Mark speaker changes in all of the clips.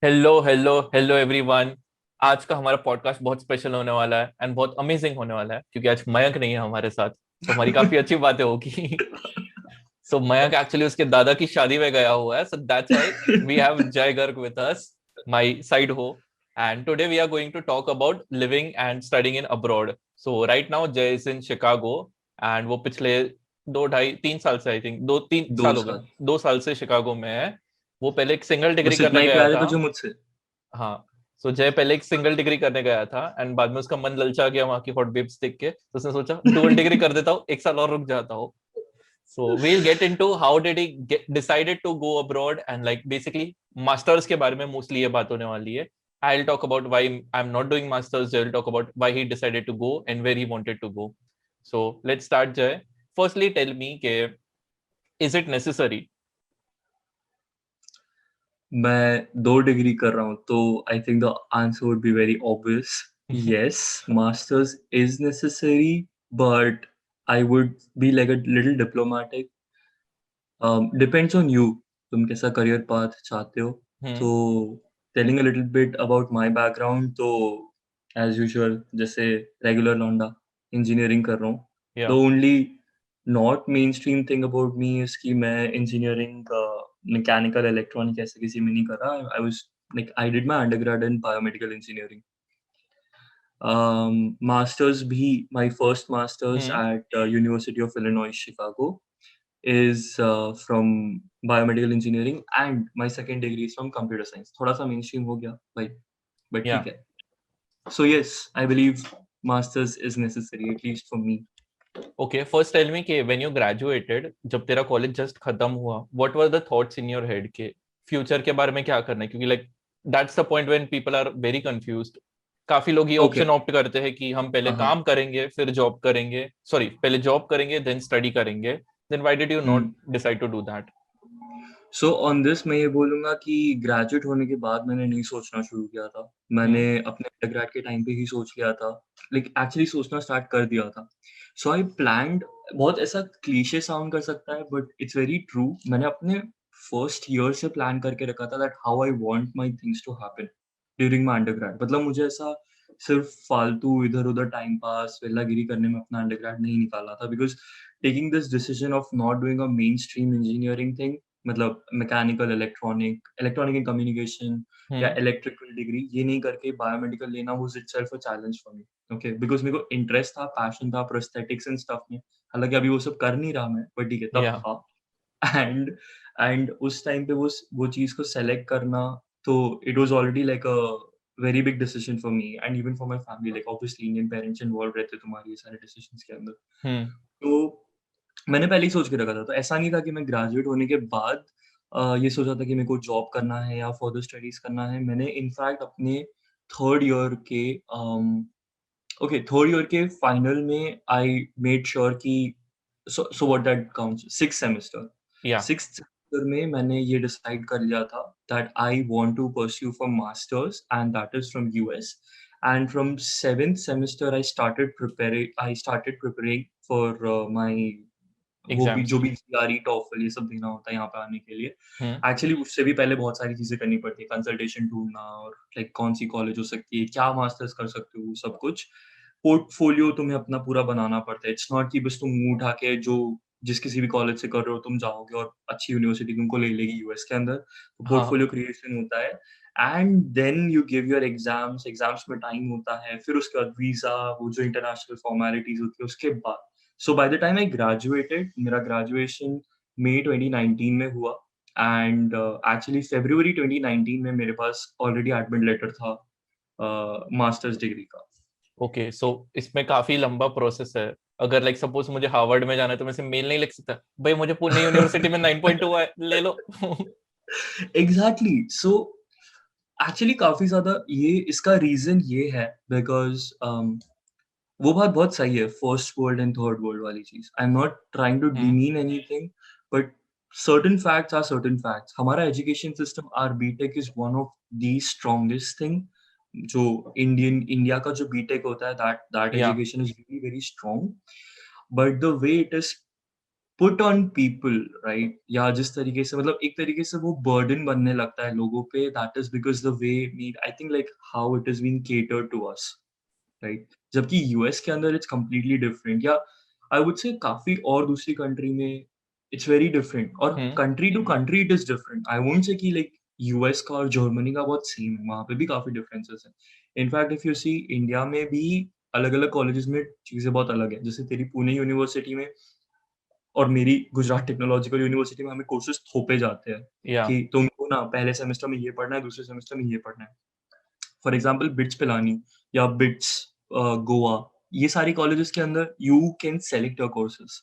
Speaker 1: Hello hello hello everyone. आज का हमारा पॉडकास्ट बहुत स्पेशल होने वाला है एंड बहुत अमेजिंग होने वाला है क्योंकि आज मयंक नहीं है हमारे साथ, तो हमारी काफी अच्छी बातें होगी। सो मयंक एक्चुअली उसके दादा की शादी में गया हुआ है, so that's why we have Jay Garg with us, my side हो। And today we are going to talk about living and studying in abroad. So right now Jay is in Chicago and वो पिछले 2 ढाई 3 साल से, आई थिंक 2 3 साल
Speaker 2: दो
Speaker 1: हो गए,
Speaker 2: साल
Speaker 1: 2 साल से शिकागो में है। वो पहले एक सिंगल डिग्री
Speaker 2: बस इतना
Speaker 1: करने
Speaker 2: ही
Speaker 1: गया
Speaker 2: प्यार है
Speaker 1: था।
Speaker 2: तुझे मुझसे।
Speaker 1: हाँ। सो जय पहले एक सिंगल डिग्री करने गया था एंड बाद में उसका मन ललचा गया वहां की हॉट बेब्स देख के, तो उसने सोचा डुअल डिग्री कर देता हूँ, 1 साल और रुक जाता हूँ। So we'll get into how did he decided to go abroad and like basically masters के बारे में मोस्टली ये बात होने वाली है। I will talk about why I am not doing masters, Jay will talk about why he decided to go and where he wanted to go. So let's start Jay. Firstly tell me के is it necessary?
Speaker 2: मैं 2 degree कर रहा हूँ तो I think the answer would be very obvious. Yes, masters is necessary, but I would be like a little diplomatic. Depends on you, तुम कैसा career path चाहते हो।
Speaker 1: हम्म।
Speaker 2: तो telling a little bit about my background, तो as usual जैसे regular लौंडा engineering कर रहा हूँ। द
Speaker 1: या।
Speaker 2: Only not main stream thing about me is कि मैं इंजीनियरिंग मैकेनिकल इलेक्ट्रॉनिक ऐसे किसी में नहीं कर रहा। I was like I did my undergrad in biomedical engineering. Masters भी, my first masters
Speaker 1: hmm.
Speaker 2: At university of Illinois Chicago is from biomedical engineering, and my second degree is from computer science. थोड़ा सा mainstream हो गया भाई, but
Speaker 1: या।
Speaker 2: ठीक है। So yes, I believe masters is necessary, at least for me.
Speaker 1: Okay, first tell me कि when you graduated, जब तेरा कॉलेज जस्ट खत्म हुआ, what were the thoughts in your head के फ्यूचर के बारे में क्या करना है? क्योंकि like that's the point when people are very confused. काफी लोग ये
Speaker 2: Okay.
Speaker 1: ऑप्शन ऑप्ट करते हैं कि हम पहले
Speaker 2: हाँ।
Speaker 1: काम करेंगे फिर जॉब करेंगे, सॉरी पहले जॉब करेंगे देन स्टडी करेंगे। Then why did you not
Speaker 2: hmm.
Speaker 1: Decide to do that?
Speaker 2: So on this मैं ये बोलूँगा कि ग्रेजुएट होने के बाद मैंने नहीं सोचना शुरू किया था। मैंने
Speaker 1: हम्म।
Speaker 2: अपने अंडरग्रेड के टाइम पे ही सोच लिया था, लाइक एक्चुअली सोचना स्टार्ट कर दिया था। सो आई प्लान्ड, बहुत ऐसा क्लीशे साउंड कर सकता है बट इट्स वेरी ट्रू। मैंने अपने फर्स्ट ईयर से प्लान करके रखा था that how I want my things to happen during my undergrad. मतलब मुझे ऐसा सिर्फ फालतू इधर-उधर टाइम पास, वेलागिरी करने में अपना अंडरग्रेड नहीं निकालना था, because taking this decision of not doing a mainstream engineering thing, मतलब mechanical electronic, electronic and communication या
Speaker 1: हम्म।
Speaker 2: इलेक्ट्रिकल डिग्री, ये नहीं करके बायोमेडिकल लेना was itself a challenge for me. Okay, because मेरे को इंटरेस्ट था, पैशन था प्रोस्थेटिक्स एंड स्टफ में। हालाँकि अभी वो सब कर नहीं रहा मैं, बट ठीक है, तब
Speaker 1: या।
Speaker 2: था। एंड एंड उस टाइम पे वो चीज़ को सेलेक्ट करना, तो it was already like a very big decision for me and even for my family. Like obviously Indian parents involve रहते हैं तुम्हारे ये सारे डिसीजंस के अंदर।
Speaker 1: हम्म।
Speaker 2: तो मैंने पहले ही सोच के रखा था, तो ऐसा नहीं था कि मैं ग्रेजुएट होने के बाद ये सोचा था कि मेरे को जॉब करना है या फर्दर स्टडीज़ करना है। मैंने इनफैक्ट अपने थर्ड ईयर के थर्ड ईयर के फाइनल में आई मेड श्योर कि so what that counts, sixth semester.
Speaker 1: Yeah.
Speaker 2: Sixth semester में मैंने ये डिसाइड कर लिया था that I want to pursue for masters and that is from US. And from seventh semester I started preparing for my, वो भी
Speaker 1: exams.
Speaker 2: जो भी जीआरई, टॉफल ये सब देना होता है यहाँ पे आने के लिए।
Speaker 1: हम्म।
Speaker 2: एक्चुअली उससे भी पहले बहुत सारी चीज़ें करनी पड़ती है, कंसल्टेशन ढूँढना और लाइक कौन-सी कॉलेज हो सकती है, क्या मास्टर्स कर सकते हो, सब कुछ। पोर्टफोलियो तुम्हें अपना पूरा बनाना पड़ता है। इट्स नॉट कि बस तुम मुँह उठा के जो जिस किसी भी कॉलेज से कर रहे हो तुम जाओगे और अच्छी यूनिवर्सिटी तुमको ले लेगी यूएस के अंदर। तो
Speaker 1: हाँ।
Speaker 2: पोर्टफोलियो क्रिएशन होता है and then you give your exams. Exams में टाइम होता है, फिर उसके बाद वीज़ा, वो जो इंटरनेशनल फॉर्मेलिटीज़ होती है उसके बाद। So by the time I graduated, मेरा ग्रेजुएशन मई 2019 में हुआ एंड एक्चुअली फरवरी 2019 में मेरे पास ऑलरेडी एडमिट लेटर था मास्टर्स डिग्री का।
Speaker 1: ओके, सो इसमें काफी लंबा प्रोसेस है। अगर लाइक सपोज मुझे हार्वर्ड में जाना है तो मैं सिर्फ मेल नहीं लिख सकता, भाई मुझे पुणे यूनिवर्सिटी में 9.2 है, ले लो।
Speaker 2: एग्जैक्टली। सो एक्चुअली काफी ज्यादा ये इसका रीजन ये है बिकॉज वो बात बहुत सही है, first world and third world वाली चीज। I am not trying to
Speaker 1: hmm.
Speaker 2: Demean anything, but certain facts are certain facts. हमारा education system, our BTech is one of the strongest thing. जो इंडिया का जो बीटेक होता है, that that
Speaker 1: yeah.
Speaker 2: Education is really very strong, but the way it is put on people, right? या जिस तरीके से मतलब एक तरीके से वो बर्डन बनने लगता है लोगों पे, that is because the way made I think like how it is been catered to us, right? जबकि यूएस के अंदर इट्स कंप्लीटली डिफरेंट, या आई वुड से काफी और दूसरी कंट्री में इट्स वेरी डिफरेंट, और country to country it is different. I won't say कि लाइक यूएस का और जर्मनी का बहुत सेम है, वहां पे भी काफी डिफरेंसेस हैं। In fact if you see India में भी अलग अलग कॉलेजेस में चीजें बहुत अलग है। जैसे तेरी पुणे यूनिवर्सिटी में और मेरी गुजरात टेक्नोलॉजिकल यूनिवर्सिटी में हमें कोर्सेज थोपे जाते हैं
Speaker 1: या
Speaker 2: कि तुमको ना पहले सेमेस्टर में ये पढ़ना है, दूसरे सेमेस्टर में ये पढ़ना है। फॉर एग्जाम्पल बिट्स पिलानी या बिट्स गोवा, ये सारी कॉलेजेस के अंदर you can select your courses,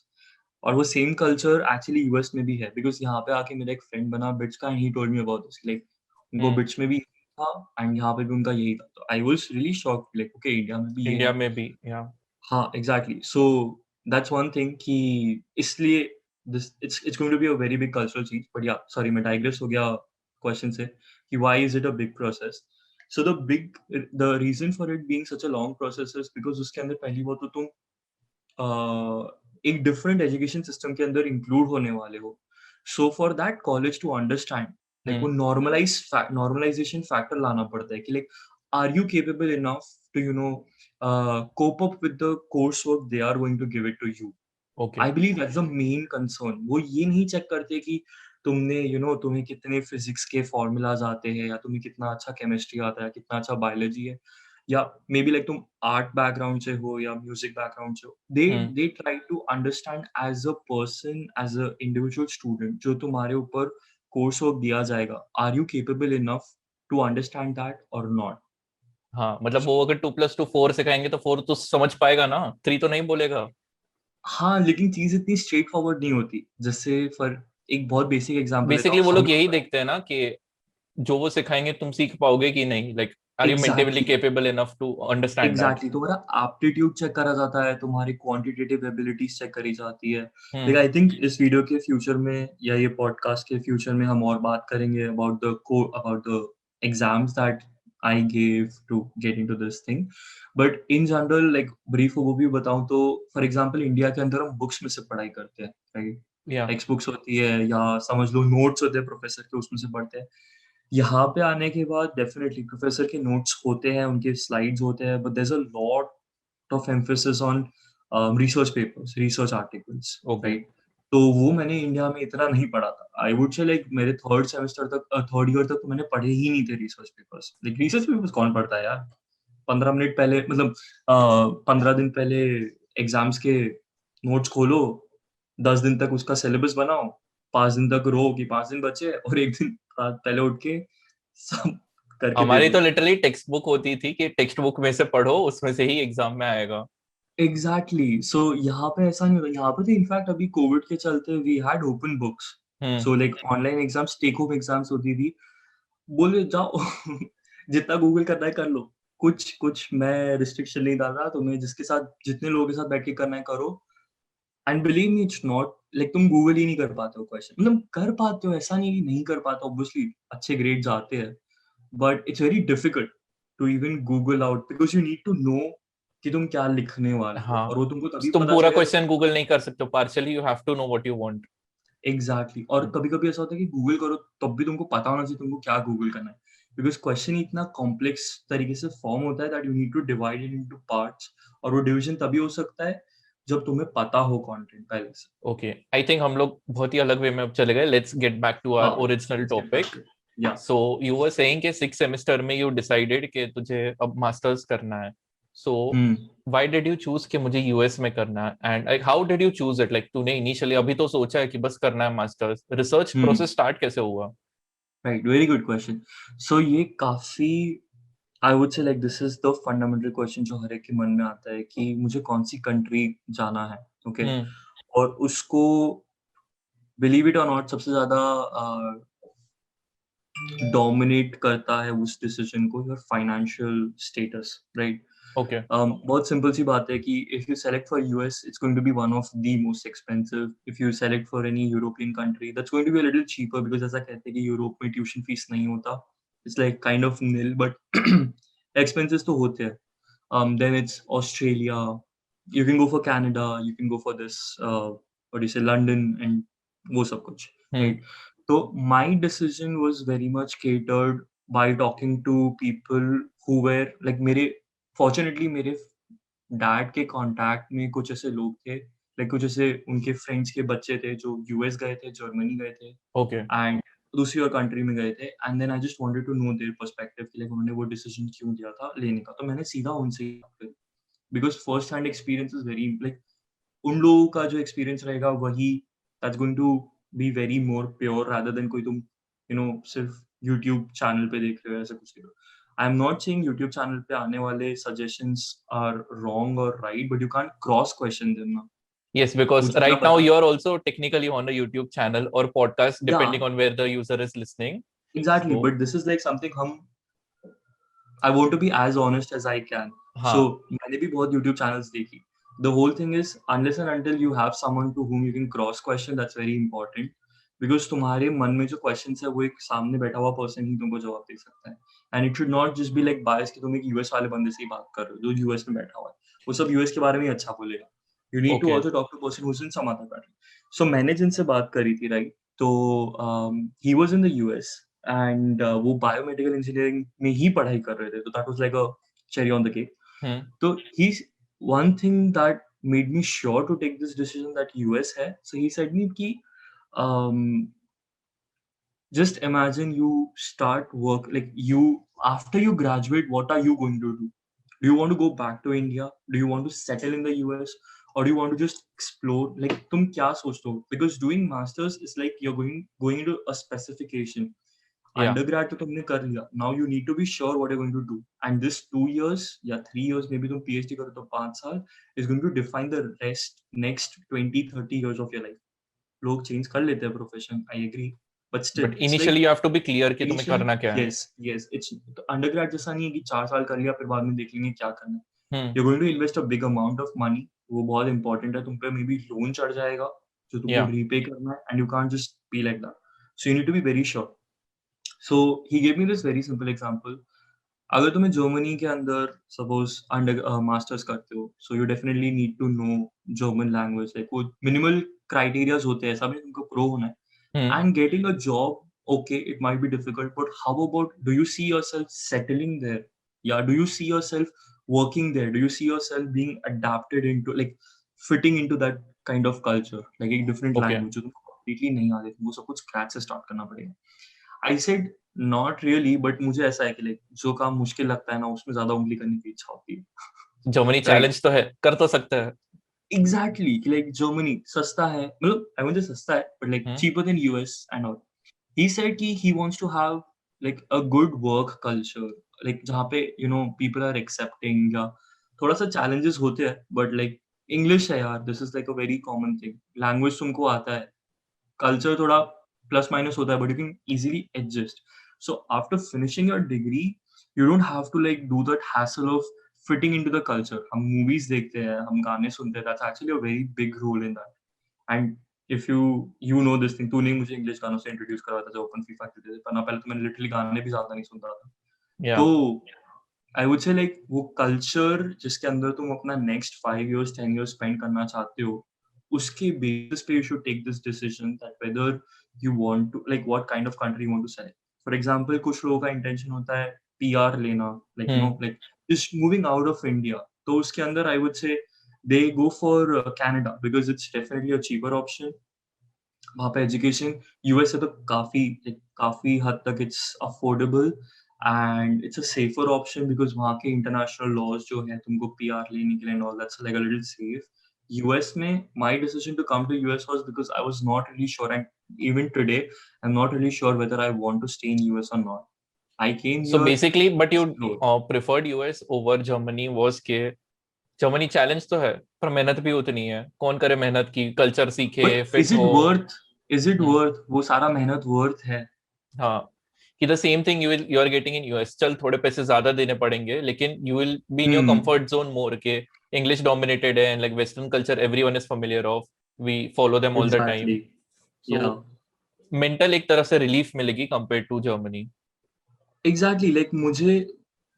Speaker 2: और वो सेम कल्चर एक्चुअली यूएस में भी है। बिकॉज यहाँ पे आके मेरा एक फ्रेंड बना बिट्स का, and he told me about this, like उनको बिट्स में भी था एंड यहाँ पे भी उनका यही था। तो I was really shocked, like okay India में भी ये
Speaker 1: इंडिया
Speaker 2: है।
Speaker 1: में भी या
Speaker 2: हाँ, exactly. So that's one thing कि इसलिए this it's going to be a very big cultural change. But yeah sorry, मैं डाइग्रेस हो गया क्वेश्चन से कि why is it a big process. So the reason for it being such a long process is because उसके अंदर पहली बात तो तुम एक डिफरेंट एजुकेशन सिस्टम के अंदर इंक्लूड होने वाले हो। So for that college to understand, like वो नॉर्मलाइजेशन फैक्टर लाना पड़ता है कि like are you capable enough to cope up with the coursework they are going to give it to you.
Speaker 1: Okay
Speaker 2: I believe that's the main concern. वो ये नहीं check करते कि तुमने तुम्हें कितने फिजिक्स के फॉर्मूलाज आते हैं, या तुम्हें कितना अच्छा केमिस्ट्री आता है, कितना अच्छा बायोलॉजी है, या मे बी लाइक तुम आर्ट बैकग्राउंड से हो या म्यूजिक बैकग्राउंड से हो। They try to understand as a person, as a individual student, जो तुम्हारे ऊपर कोर्स वर्क दिया जाएगा, are you capable enough to understand that और नॉट।
Speaker 1: हाँ मतलब वो अगर 2+2 4 सिखाएंगे तो 4 तो समझ पाएगा ना, 3 तो नहीं बोलेगा।
Speaker 2: हाँ, लेकिन चीज़ इतनी स्ट्रेट फॉरवर्ड नहीं होती। जैसे फॉर एक बहुत बेसिक एग्ज़ाम्पल देता
Speaker 1: बेसिकली
Speaker 2: हूँ,
Speaker 1: वो
Speaker 2: हम
Speaker 1: लोग यही देखते हैं ना कि जो वो सिखाएंगे तुम सीख पाओगे कि नहीं, like are you mentally
Speaker 2: exactly,
Speaker 1: capable enough to understand that.
Speaker 2: Exactly तुम्हारा एप्टीट्यूड चेक करा जाता है, तुम्हारी क्वांटिटेटिव एबिलिटीज़ चेक करी जाती है।
Speaker 1: हम्म
Speaker 2: लाइक आई थिंक इस वीडियो के फ्यूचर में या ये पॉडकास्ट के फ्यूचर में हम और बात करेंगे about the exams that I gave to get into this thing. But in general like brief overview बताऊँ तो फॉर एग्ज़ाम्पल इंडिया के अंदर हम बुक्स में से पढ़ाई करते हैं, राइट?
Speaker 1: या
Speaker 2: टेक्स्ट बुक्स होती है या समझ लो नोट्स होते हैं प्रोफेसर के, उसमें से पढ़ते हैं। यहाँ पे आने के बाद डेफिनेटली प्रोफेसर के नोट्स होते हैं, उनके स्लाइड्स होते हैं, but there is a lot of emphasis on research papers, research articles,
Speaker 1: okay
Speaker 2: right? तो वो मैंने इंडिया में इतना नहीं पढ़ा था। आई वुड से लाइक मेरे थर्ड ईयर तक तो मैंने पढ़े ही नहीं थे research papers. Like research papers कौन पढ़ता है यार? 15 मिनट पहले मतलब 15 दिन पहले एग्जाम्स के नोट्स खोलो, 10 दिन तक उसका सिलेबस बनाओ, 5 दिन तक रो कि 5 दिन बचे और 1 दिन रात पहले उठ के सब करके दे
Speaker 1: हमारी
Speaker 2: दो।
Speaker 1: तो लिटरली टेक्स्ट बुक होती थी कि टेक्स्ट बुक में से पढ़ो, उसमें से ही एग्जाम में आएगा।
Speaker 2: एग्जैक्टली। सो यहाँ पे ऐसा नहीं होता। यहाँ पे तो इनफैक्ट अभी कोविड के चलते we had open books.
Speaker 1: Hmm
Speaker 2: so like online exams, take home exams होती थी। बोले जाओ जितना गूगल करना है कर लो। कुछ कुछ मैं रिस्ट्रिक्शन नहीं डाल रहा तुम्हें, जिसके साथ जितने लोगों के साथ बैठ के करना है करो। And believe me it's not like तुम गूगल ही नहीं कर पाते हो क्वेश्चन, मतलब कर पाते हो, ऐसा नहीं है कि नहीं कर पाते, ऑब्वियसली अच्छे ग्रेड्स आते हैं, but it's very difficult to even Google out because you need to know कि तुम क्या लिखने वाले हो,
Speaker 1: हाँ,
Speaker 2: और वो तुमको तभी
Speaker 1: तुम
Speaker 2: पता
Speaker 1: पूरा
Speaker 2: चलेगा जब
Speaker 1: क्वेश्चन गूगल नहीं कर सकते, partially you have to know what you want.
Speaker 2: Exactly. और कभी-कभी ऐसा होता है कि गूगल करो तब भी तुमको पता होना चाहिए तुमको क्या गूगल करना है। बिकॉज़ क्वेश्चन इतना कॉम्प्लेक्स तरीके से फॉर्म होता है that you need to divide it into parts, और वो डिवीजन तभी हो सकता है जब तुम्हें पता हो कंटेंट पहले से।
Speaker 1: ओके, आई थिंक हम लोग बहुत ही अलग वे में अब चले गए। Let's get back to our
Speaker 2: हाँ,
Speaker 1: original
Speaker 2: let's get back
Speaker 1: topic.
Speaker 2: To it. Yeah
Speaker 1: so you were saying कि 6 सेमेस्टर में यू डिसाइडेड कि तुझे अब मास्टर्स करना है। So
Speaker 2: hmm,
Speaker 1: why did you choose कि मुझे यूएस में करना है, and like how did you choose it? Like तूने इनिशियली अभी तो सोचा है कि बस करना है masters, research
Speaker 2: hmm,
Speaker 1: process start कैसे हुआ?
Speaker 2: Right, very good question. So ये काफ़ी I would say like this is the fundamental question जो हर एक के मन में आता है कि मुझे कौन-सी कंट्री जाना है, ओके?
Speaker 1: हम्म
Speaker 2: और उसको बिलीव इट और नॉट सबसे ज़्यादा डोमिनेट करता है उस डिसीजन को your financial status, right?
Speaker 1: Okay
Speaker 2: बहुत सिंपल सी बात है कि if you select for US it's going to be one of the most expensive. If you select for any European country that's going to be a little cheaper, because ऐसा कहते हैं कि Europe में tuition fees नहीं होता, it's like kind of nil, but expenses तो होते हैं। Then it's Australia. You can go for Canada. You can go for this. और इसे लंदन एंड वो सब कुछ, राइट? तो my decision was very much catered by talking to people who were like मेरे फॉर्चुनेटली मेरे डैड के contact में कुछ ऐसे लोग थे, लाइक कुछ ऐसे उनके फ्रेंड्स के बच्चे थे जो यूएस गए थे, जर्मनी गए थे
Speaker 1: ओके
Speaker 2: एंड दूसरी और कंट्री में गए थे, and then I just wanted to know their perspective कि लाइक उन्होंने वो डिसीजन क्यों लिया था लेने का। तो मैंने सीधा उनसे ही बात करी, because first hand experience is very like उन लोगों का जो एक्सपीरियंस रहेगा वही that's going to be very more pure rather than कोई तुम सिर्फ यूट्यूब चैनल पे देख रहे हो ऐसा कुछ नहीं। आई am not saying YouTube channel पे आने वाले सजेशंस आर रॉन्ग और right, but you can't cross question them ना।
Speaker 1: yes because
Speaker 2: मुझे क्या
Speaker 1: right now
Speaker 2: पता।
Speaker 1: you are also technically on a YouTube channel or podcast
Speaker 2: या
Speaker 1: depending on where the user is listening
Speaker 2: exactly,
Speaker 1: so
Speaker 2: but this is like something हम I want to be as honest as I can. So
Speaker 1: हाँ
Speaker 2: मैंने भी बहुत YouTube channels देखी. The whole thing is unless and until you have someone to whom you can cross question, that's very important. Because तुम्हारे मन में जो questions है वो एक सामने बैठा हुआ person ही तुमको जवाब दे सकता है. And it should not just be like bias कि तुम एक US वाले बंदे से ही बात कर रहे हो जो US में बैठा हुआ है. वो सब US के बारे में ही अच्छा बोलेगा. You need to
Speaker 1: okay
Speaker 2: also talk to a person who's in some other country. So मैंने जिनसे बात करी थी, right? तो he was in the US and वो बायोमेडिकल इंजीनियरिंग में ही पढ़ाई कर रहे थे, तो that was like a cherry on the cake.
Speaker 1: hmm
Speaker 2: तो ही one thing that made me sure to take this decision that US है, सो ही सेड मी कि just imagine you start work like you after you graduate, what are you going to do? Do you want to go back to India? Do you want to settle in the US? Or do you want to just explore? Like तुम क्या सोचते हो? Because doing masters is like you're going into a specification.
Speaker 1: yeah
Speaker 2: Undergrad तो तुमने कर लिया. Now you need to be sure what you're going to do. And this 2 years या 3 years, maybe तुम PhD करो तो 5 साल, is going to define the rest next 20-30 years of your life. लोग चेंज कर लेते हैं profession, I agree, but still
Speaker 1: but
Speaker 2: it's like
Speaker 1: initially you have to be clear कि तुम्हें
Speaker 2: इनिशियल।
Speaker 1: करना क्या है
Speaker 2: यस यस, इट्स अंडरग्रेड जैसा नहीं है कि 4 साल कर लिया फिर बाद में देख लेंगे क्या करना है।
Speaker 1: hmm
Speaker 2: you going to invest a big amount of money, वो बहुत इंपॉर्टेंट है। तुम पे मे बी लोन चढ़ जाएगा जो तुमको
Speaker 1: yeah
Speaker 2: रीपे करना है, and you can't just be like that, so you need to be very sure. So he gave me this very simple example. अगर तुम्हें जर्मनी के अंदर सपोज अंडर मास्टर्स करते हो, so you definitely need to know German language, like वो minimal criterias होते हैं, सब में तुमको प्रो होना है।
Speaker 1: hmm
Speaker 2: And getting a job, okay, it might be difficult, but how about, do you see yourself settling there? Yeah, do you see yourself working there? Do you see yourself being adapted into, like, fitting into that kind of culture? Like एक different
Speaker 1: okay
Speaker 2: language जो तुमको completely नहीं आती, तुमको सब कुछ scratch से start करना पड़ेगा। I said not really, but मुझे ऐसा है कि like जो काम मुश्किल लगता है ना उसमें ज़्यादा उंगली करने की इच्छा होती है।
Speaker 1: Germany
Speaker 2: Right?
Speaker 1: चैलेंज तो है कर तो सकते हैं
Speaker 2: Exactly, कि like जर्मनी सस्ता है, मतलब I won't say सस्ता है, but like
Speaker 1: hmm
Speaker 2: cheaper than US and all. He said कि he wants to have like a good work culture, like जहाँ पे people are accepting, या थोड़ा सा challenges होते हैं, but like English है यार, this is like a very common thing, language तुमको आता है, culture थोड़ा plus minus होता है, but you can easily adjust. So after finishing your degree, you don't have to like do that hassle of fitting into the culture. हम movies देखते हैं, हम गाने सुनते हैं, that's actually a very big role in that. And if you know this thing, तूने मुझे English गानों से इंट्रोड्यूस करवाया था जो ओपन फीफा खेलते थे, वरना पहले तो मैंने लिटरली गाने भी ज्यादा नहीं सुनता था। तो
Speaker 1: yeah
Speaker 2: I would say like वो कल्चर जिसके अंदर तुम अपना नेक्स्ट 5 years 10 years स्पेंड करना चाहते हो, उसके बेसिस पे you should take this decision that whether you want to, like what kind of country you want to select. For example कुछ लोगों का इंटेंशन होता है पीआर लेना, like
Speaker 1: hmm
Speaker 2: like just moving out of India, तो उसके अंदर I would say they go for Canada because it's definitely a cheaper option. वहाँ पे एजुकेशन यूएस से तो काफी हद तक it's affordable, and it's a safer option because वहाँ के इंटरनेशनल लॉज जो है तुमको पीआर लेने के लिए and all that's like a little safe. US में my decision to come to US was because I was not really sure, and even today I am not really sure whether I want to stay in US और not. I came
Speaker 1: so
Speaker 2: here
Speaker 1: basically but you
Speaker 2: explore.
Speaker 1: preferred US over Germany was के Germany challenge तो है पर मेहनत भी उतनी है कौन करे मेहनत की कल्चर
Speaker 2: बट
Speaker 1: सीखे फिट हो
Speaker 2: इज इट
Speaker 1: हम्म,
Speaker 2: वर्थ वो सारा मेहनत वर्थ है?
Speaker 1: हाँ कि the same thing you are getting in US चल थोड़े पैसे ज्यादा देने पड़ेंगे लेकिन you will be in your
Speaker 2: hmm,
Speaker 1: comfort zone more के इंग्लिश डोमिनेटेड है and like western culture everyone is familiar of we follow them all the time
Speaker 2: exactly,
Speaker 1: so
Speaker 2: yeah
Speaker 1: mental एक तरह से रिलीफ मिलेगी compare to Germany
Speaker 2: exactly, like मुझे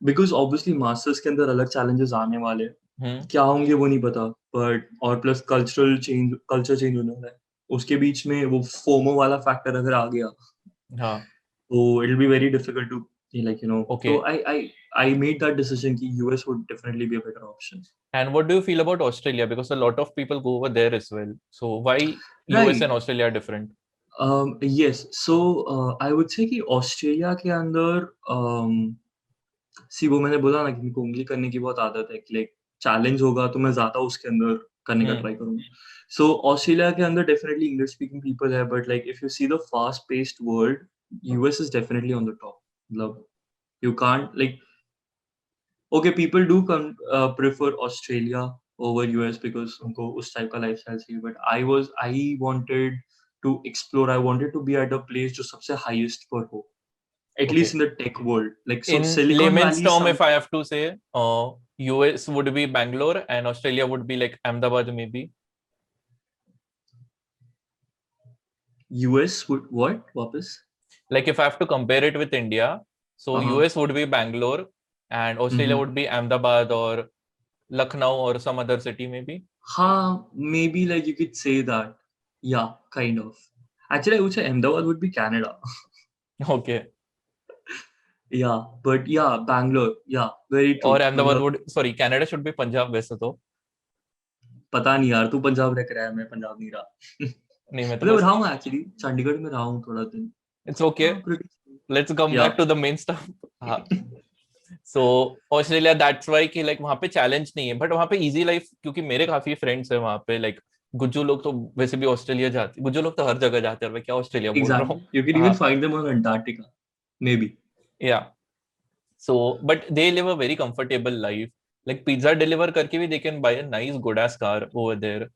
Speaker 2: because obviously masters के अंदर अलग चैलेंजेस आने वाले हैं,
Speaker 1: हम्म
Speaker 2: क्या होंगे वो नहीं पता, but और plus culture change होने वाला है, उसके बीच में वो FOMO वाला factor अगर आ गया,
Speaker 1: हाँ.
Speaker 2: so it'll be very difficult to like
Speaker 1: Okay.
Speaker 2: so I made that decision कि US would definitely be a better option.
Speaker 1: And what do you feel about Australia? Because a lot of people go over there as well. So why US
Speaker 2: Right.
Speaker 1: and Australia are different?
Speaker 2: Yes. So I would say कि Australia के अंदर सी वो मैंने बोला ना कि मेरे को उंगली करने की बहुत आदत है कि लाइक चैलेंज होगा तो मैं ज़्यादा उसके अंदर करने का ट्राई करूँगा। सो ऑस्ट्रेलिया के अंदर डेफिनिटली इंग्लिश स्पीकिंग पीपल है but like if you see the fast paced world US is definitely on the top. मतलब you can't like okay people do prefer Australia over US because उनको उस टाइप का lifestyle चाहिए but I wanted to explore I wanted to be at a place जो सबसे highest पर हो at
Speaker 1: Okay.
Speaker 2: least in the tech world. Like so
Speaker 1: In
Speaker 2: Silicon
Speaker 1: layman's
Speaker 2: Valley
Speaker 1: term,
Speaker 2: some
Speaker 1: if I have to say, US would be Bangalore and Australia would be like Ahmedabad, maybe.
Speaker 2: US would what? Wapas?
Speaker 1: Like if I have to compare it with India, so
Speaker 2: Uh-huh.
Speaker 1: US would be Bangalore and Australia would be Ahmedabad or Lucknow or some other city, maybe.
Speaker 2: Maybe like you could say that. Yeah, kind of. Actually, I would say Ahmedabad would be Canada.
Speaker 1: Okay.
Speaker 2: Yeah, but yeah, Bangalore. Yeah, very
Speaker 1: Or
Speaker 2: true.
Speaker 1: Ahmedabad
Speaker 2: मतलब
Speaker 1: would, sorry, Canada should be Punjab वैसे तो.
Speaker 2: पता नहीं यार, तू पंजाब रह के रहा है, मैं पंजाब नहीं रहा।
Speaker 1: नहीं मैं तो
Speaker 2: मतलब
Speaker 1: बस.
Speaker 2: रहा हूँ एक्चुअली, चंडीगढ़ में रहा हूँ थोड़ा दिन।
Speaker 1: It's okay.
Speaker 2: हाँ, pretty.
Speaker 1: Let's come
Speaker 2: Yeah.
Speaker 1: back to the main stuff. हाँ. So ऑस्ट्रेलिया दैट्स वाई कि लाइक वहां पे चैलेंज नहीं है बट वहां पे इजी लाइफ क्योंकि मेरे काफी फ्रेंड्स हैं वहां पे लाइक गुज्जू लोग तो वैसे भी ऑस्ट्रेलिया जाते गुज्जू लोग तो हर जगह जाते हैं मैं क्या ऑस्ट्रेलिया बोल रहा
Speaker 2: Exactly.
Speaker 1: हूँ.
Speaker 2: You can even
Speaker 1: हाँ.
Speaker 2: find them on Antarctica. Maybe.
Speaker 1: Yeah so but they live a very comfortable life like pizza deliver करके भी they can buy a nice good ass car over there.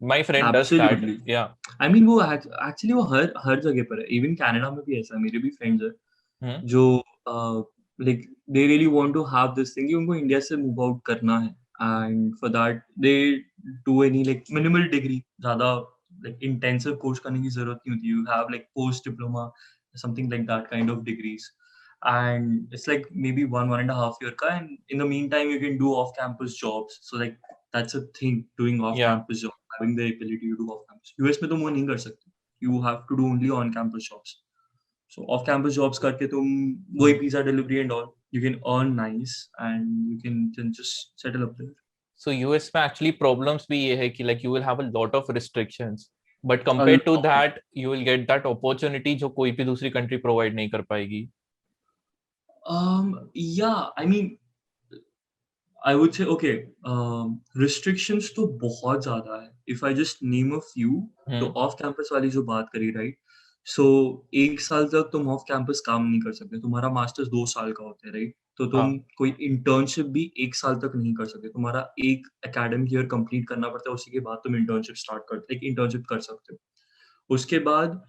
Speaker 1: My friend does that.
Speaker 2: Absolutely.
Speaker 1: Yeah.
Speaker 2: I mean वो actually वो हर जगह पर है। Even Canada में भी ऐसा है, मेरे भी फ्रेंड्स हैं जो like they really want to have this thing कि उनको इंडिया से मूव आउट करना है and for that they do any like minimal degree, ज़्यादा लाइक इंटेंसिव कोर्स करने की ज़रूरत नहीं होती। You have like post diploma something like that kind of degrees and it's like maybe 1.5 year ka, and in the meantime you can do off campus jobs, so like that's a thing, doing off
Speaker 1: या.
Speaker 2: campus jobs, having the ability to do off campus. US में तुम वो नहीं कर सकते, you have to do only on campus jobs. So off campus jobs करके तुम वही pizza delivery and all, you can earn nice and you can then just settle up there.
Speaker 1: So US में actually problems भी ये है कि like you will have a lot of restrictions but
Speaker 2: A
Speaker 1: compared to
Speaker 2: lot.
Speaker 1: that you will get that opportunity जो कोई भी दूसरी country provide नहीं कर पाएगी.
Speaker 2: Yeah, I mean I would say okay, restrictions तो बहुत ज़्यादा है. If I just name a few, तो off campus वाली जो बात करी, right? So 1 साल तक तुम off campus काम नहीं कर सकते. तुम्हारा मास्टर्स 2 साल का होता है, right? तो तुम
Speaker 1: हाँ.
Speaker 2: कोई इंटर्नशिप भी 1 साल तक नहीं कर सकते. तुम्हारा एक एकेडमिक ईयर कंप्लीट करना पड़ता है, उसी के बाद तुम इंटर्नशिप स्टार्ट करते, एक इंटर्नशिप कर सकते हो. उसके बाद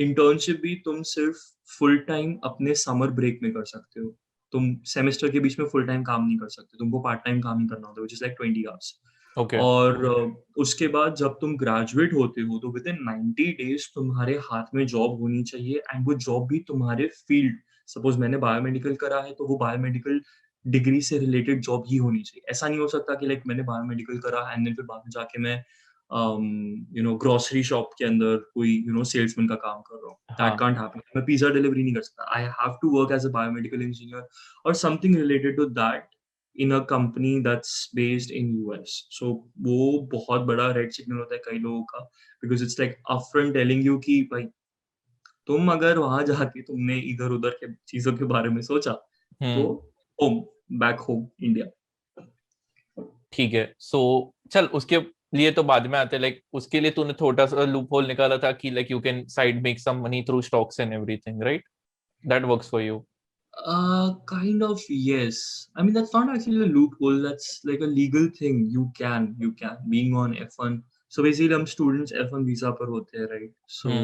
Speaker 2: इंटर्नशिप भी तुम सिर्फ फुल टाइम अपने समर ब्रेक में कर सकते हो. तुम सेमेस्टर के बीच में फुल टाइम काम नहीं कर सकते, तुमको पार्ट टाइम काम ही करना होता है, which is like 20 hours.
Speaker 1: Okay.
Speaker 2: और उसके बाद जब तुम ग्रेजुएट होते हो तो विद इन 90 डेज तुम्हारे हाथ में जॉब होनी चाहिए एंड वो जॉब भी तुम्हारे फील्ड. सपोज मैंने बायोमेडिकल करा है तो वो बायोमेडिकल डिग्री से रिलेटेड जॉब ही होनी चाहिए. ऐसा नहीं हो सकता कि लाइक मैंने बायोमेडिकल करा एंड देन फिर बाद में जाके मैं ग्रोसरी शॉप के अंदर कोई सेल्समैन का काम कर रहा हूँ. दैट
Speaker 1: हाँ.
Speaker 2: Can't happen. मैं पिज्जा डिलीवरी नहीं कर सकता. I have to work as a biomedical engineer और something related to that in a company that's based in US. So वो बहुत बड़ा रेड सिग्नल होता है कई लोगों का, because it's like upfront telling you कि भाई तुम अगर वहां जाके तुमने इधर उधर के चीजों के बारे में सोचा तो होम बैक होम इंडिया.
Speaker 1: ठीक है. सो चल उसके लिए तो बाद में आते हैं लाइक उसके लिए तूने थोड़ा सा लूप होल निकाला था कि like you can side make some money through stocks and everything right that works for you.
Speaker 2: Kind of, yes. I mean, that's not actually a loophole. That's like a legal thing. You can being on F1. So basically, हम students F1 visa पर होते हैं, right? So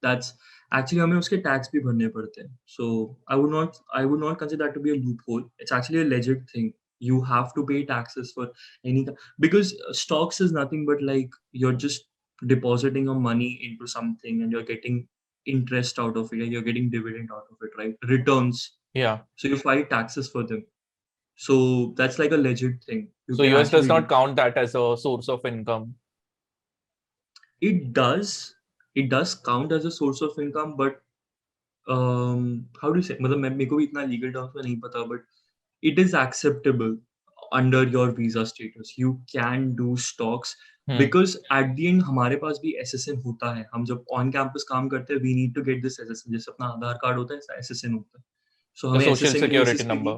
Speaker 2: that's actually हमें उसके tax भी भरने पड़ते हैं. So I would not consider that to be a loophole. It's actually a legit thing. You have to pay taxes for because stocks is nothing but like you're just depositing your money into something and you're getting interest out of it and you're getting dividend out of it, right? Returns.
Speaker 1: या.
Speaker 2: So you file taxes for them. So that's like a legit thing. You
Speaker 1: So
Speaker 2: can
Speaker 1: US does
Speaker 2: actually do.
Speaker 1: not count that as a source of income.
Speaker 2: It does. It does count as a source of income, but how do you say? मतलब मेरे को भी इतना legal terms में नहीं पता, but it is acceptable under your visa status. You can do stocks
Speaker 1: Hmm.
Speaker 2: because at the end हमारे पास भी SSN होता है. हम जब on campus काम करते हैं, we need to get this SSN. जैसे अपना आधार कार्ड होता है, ऐसा SSN होता है. So
Speaker 1: The
Speaker 2: हमें
Speaker 1: social
Speaker 2: SSN के
Speaker 1: security
Speaker 2: basis पे ही
Speaker 1: number.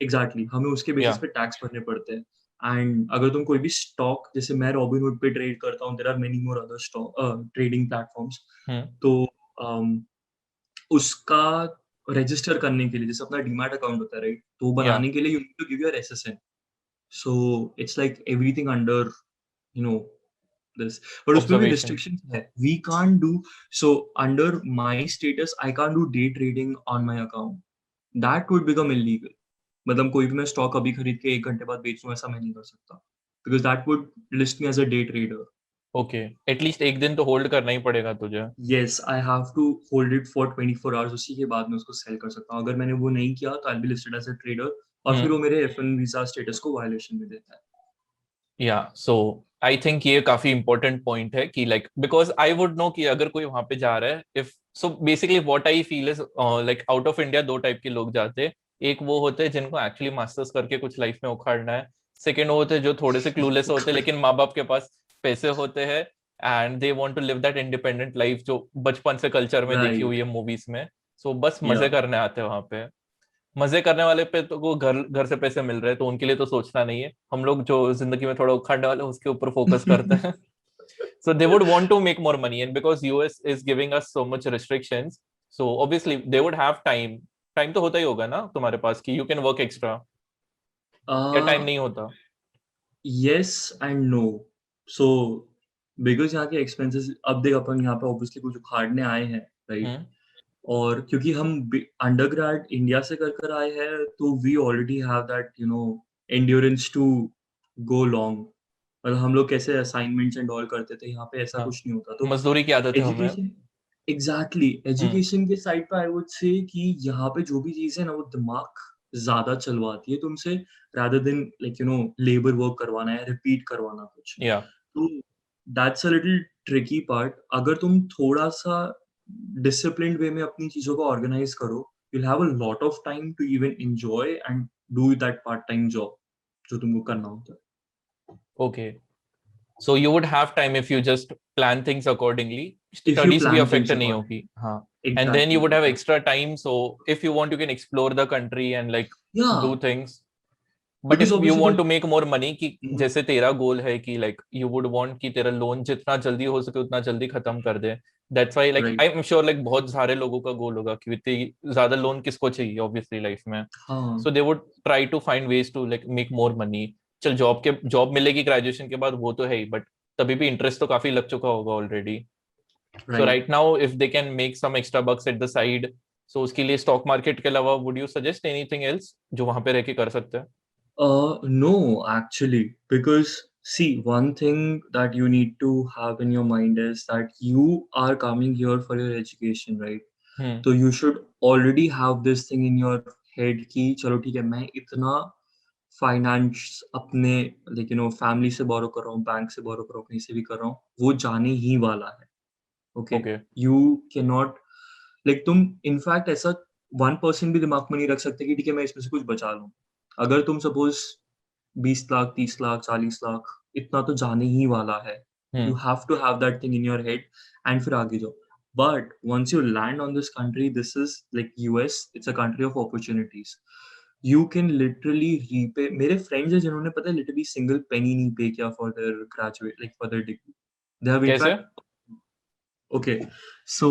Speaker 2: एग्जैक्टली हमें उसके बेसिस
Speaker 1: Yeah.
Speaker 2: पे टैक्स भरने पड़ते हैं. एंड अगर तुम कोई भी स्टॉक, जैसे मैं रॉबिनहुड पे ट्रेड करता हूँ, there are many more other stock trading platforms.
Speaker 1: Hmm.
Speaker 2: तो उसका रजिस्टर करने के लिए, जैसे अपना डीमैट अकाउंट होता है राइट, तो वो
Speaker 1: Yeah.
Speaker 2: बनाने के लिए you need to give your SSN. So it's like everything under you know this, but उसमें भी
Speaker 1: Observation.
Speaker 2: restrictions है. We can't do, so under my status I can't do day trading on my account. That would become illegal. मतलब कोई भी मैं stock अभी खरीद के 1 घंटे बाद बेच दूं, ऐसा मैं नहीं कर सकता, because that would list me as a day trader.
Speaker 1: Okay. At least एक दिन तो होल्ड करना ही पड़ेगा तुझे.
Speaker 2: Yes, I have to hold it for 24 hours. उसी के बाद मैं उसको सेल कर सकता हूँ. अगर मैंने वो नहीं किया तो I'll be listed as a trader, और फिर
Speaker 1: Hmm.
Speaker 2: वो मेरे F1 वीजा स्टेटस को वायलेशन में देता है.
Speaker 1: या सो आई थिंक ये काफी इंपॉर्टेंट पॉइंट है कि like because I would know कि अगर कोई वहां पे जा रहा है if so basically what I feel is like out of India दो टाइप के लोग जाते हैं. एक वो होते हैं जिनको एक्चुअली मास्टर्स करके कुछ लाइफ में उखाड़ना है. सेकंड वो होते हैं जो थोड़े से क्लूलेस होते हैं लेकिन माँ बाप के पास पैसे होते हैं and they want to live that independent life जो बचपन से कल्चर में देखी हुई
Speaker 2: Right.
Speaker 1: है मूवीज में. सो बस मजे
Speaker 2: Yeah.
Speaker 1: करने आते हैं वहां पे. मजे करने वाले पे तो वो घर घर से पैसे मिल रहे हैं तो उनके लिए तो सोचना नहीं है. हम लोग जो जिंदगी में थोड़ा उखाड़ने वाले हैं, उसके ऊपर फोकस करते हैं. So they would want to make more money, and because US is giving us so much restrictions, so obviously they would have time. Time तो होता ही होगा ना तुम्हारे पास कि you can work extra. या टाइम
Speaker 2: uh,
Speaker 1: नहीं होता.
Speaker 2: yes and no. So because यहाँ के एक्सपेंसेस, अब देख अपन यहाँ पे ऑब्वियसली कुछ उखाड़ने आए हैं राइट,
Speaker 1: हम्म.
Speaker 2: और क्योंकि हम अंडरग्रेड इंडिया से कर कर आए हैं, तो we already have that endurance to go long. मतलब हम लोग कैसे असाइनमेंट्स एंड ऑल करते थे, यहाँ पे ऐसा
Speaker 1: हाँ.
Speaker 2: कुछ नहीं होता. तो
Speaker 1: मजदूरी की आदत है हमें.
Speaker 2: एजुकेशन, एग्जैक्टली
Speaker 1: हम्म.
Speaker 2: एजुकेशन के साइड पे आई वुड से कि यहाँ पे जो भी चीज है ना, वो दिमाग ज्यादा चलवाती है तुमसे, रादर देन लेबर वर्क करवाना है, रिपीट करवाना कुछ.
Speaker 1: या.
Speaker 2: तो that's a little tricky part. अगर तुम थोड़ा सा डिसिप्लिन्ड वे में अपनी चीजों को ऑर्गेनाइज करो, you'll have a lot of time to even enjoy and do that part-time job जो तुमको करना होता है.
Speaker 1: Okay. So you would have time if you just plan things accordingly.
Speaker 2: If you
Speaker 1: Studies भी
Speaker 2: plan
Speaker 1: affect
Speaker 2: things
Speaker 1: नहीं
Speaker 2: accordingly.
Speaker 1: होगी. हाँ. And then you
Speaker 2: Exactly,
Speaker 1: would have
Speaker 2: exactly.
Speaker 1: extra time. So if you want, you can explore the country and like do
Speaker 2: Yeah,
Speaker 1: things. But
Speaker 2: because
Speaker 1: if you
Speaker 2: obviously
Speaker 1: want
Speaker 2: तुम
Speaker 1: to make more money कि
Speaker 2: Mhm.
Speaker 1: जैसे तेरा गोल है कि like you would want कि तेरा loan जितना जल्दी हो सके उतना जल्दी खत्म कर दे. That's why like
Speaker 2: Right.
Speaker 1: I am sure like बहुत सारे लोगों का गोल होगा कि इतनी ज्यादा लोन किसको चाहिए ऑब्वियसली लाइफ में.
Speaker 2: हाँ.
Speaker 1: So they would try to find ways to like make more money. चल जॉब मिलेगी ग्रेजुएशन के बाद वो तो है ही बट तभी भी इंटरेस्ट तो काफी लग चुका होगा already. So
Speaker 2: Right.
Speaker 1: Right now if they can make some extra bucks at the side so उसके लिए स्टॉक मार्केट के अलावा would you suggest anything else जो वहां पे रह के कर सकते हैं.
Speaker 2: No, actually, because see, one thing that you need to have in your mind is that you are coming here for your education, right?
Speaker 1: Hmm.
Speaker 2: So you should already have this thing in your head कि चलो ठीक है, मैं इतना finance अपने family से बोरो कर रहा हूँ, बैंक से बोरो कर रहा हूँ, कहीं से भी कर रहा हूँ, वो जाने ही वाला है. Okay,
Speaker 1: okay.
Speaker 2: You can not, like तुम इनफैक्ट ऐसा 1% भी दिमाग में नहीं रख सकते कि ठीक है मैं इसमें से कुछ बचा लूं. अगर तुम सपोज 20 लाख, 30 लाख, 40 लाख, इतना तो जाने ही वाला है. You
Speaker 1: hmm.
Speaker 2: Have to have that thing in your head and फिर आगे जाओ. But once you land on this country, this is like US, it's a country of opportunities. You can literally repay. मेरे friends हैं जिन्होंने पता है literally single penny नहीं pay किया for their graduate, like for their degree. They have
Speaker 1: कैसे.
Speaker 2: In fact, okay, so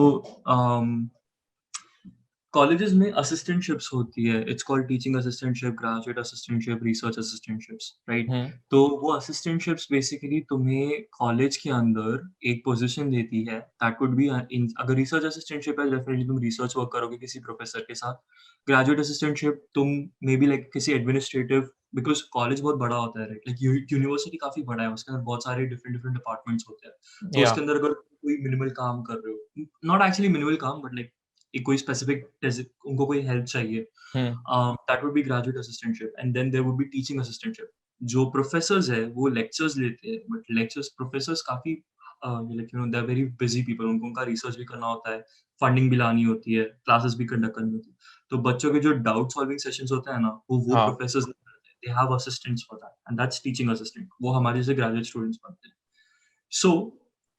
Speaker 2: colleges में assistantships होती है. It's called teaching assistantship, graduate assistantship, research assistantships, right?
Speaker 1: Hmm.
Speaker 2: तो वो असिस्टेंटशिप्स बेसिकली तुम्हें कॉलेज के अंदर एक पोजीशन देती है. दैट वुड बी, अगर रिसर्च असिस्टेंटशिप है, डेफिनेटली तुम रिसर्च वर्क करोगे किसी प्रोफेसर के साथ. ग्रेजुएट असिस्टेंटशिप तुम मे बी लाइक किसी एडमिनिस्ट्रेटिव, बिकॉज कॉलेज बहुत बड़ा होता है, राइट? लाइक यूनिवर्सिटी काफी बड़ा है, उसके अंदर बहुत सारे डिफरेंट डिफरेंट डिपार्टमेंट्स होते हैं. तो
Speaker 1: या.
Speaker 2: उसके अंदर अगर कोई मिनिमल काम कर रहे हो, नॉट एक्चुअली मिनिमल काम, बट लाइक एक कोई स्पेसिफिक उनको कोई हेल्प चाहिए, that would be graduate assistantship, and then there would be teaching assistantship. जो प्रोफेसर्स है वो लेक्चर्स लेते हैं, बट लेक्चर्स प्रोफेसर्स काफी like they are very busy people, उनको उनका रिसर्च भी करना होता है, फंडिंग भी लानी होती है, क्लासेस भी कंडक्ट करनी होती है। तो बच्चों के जो डाउट सॉल्विंग सेशंस होते हैं ना, वो
Speaker 1: हाँ,
Speaker 2: professors they have assistants for that, and that's teaching assistant, वो हमारे जैसे ग्रेजुएट स्टूडेंट्स बनते हैं। सो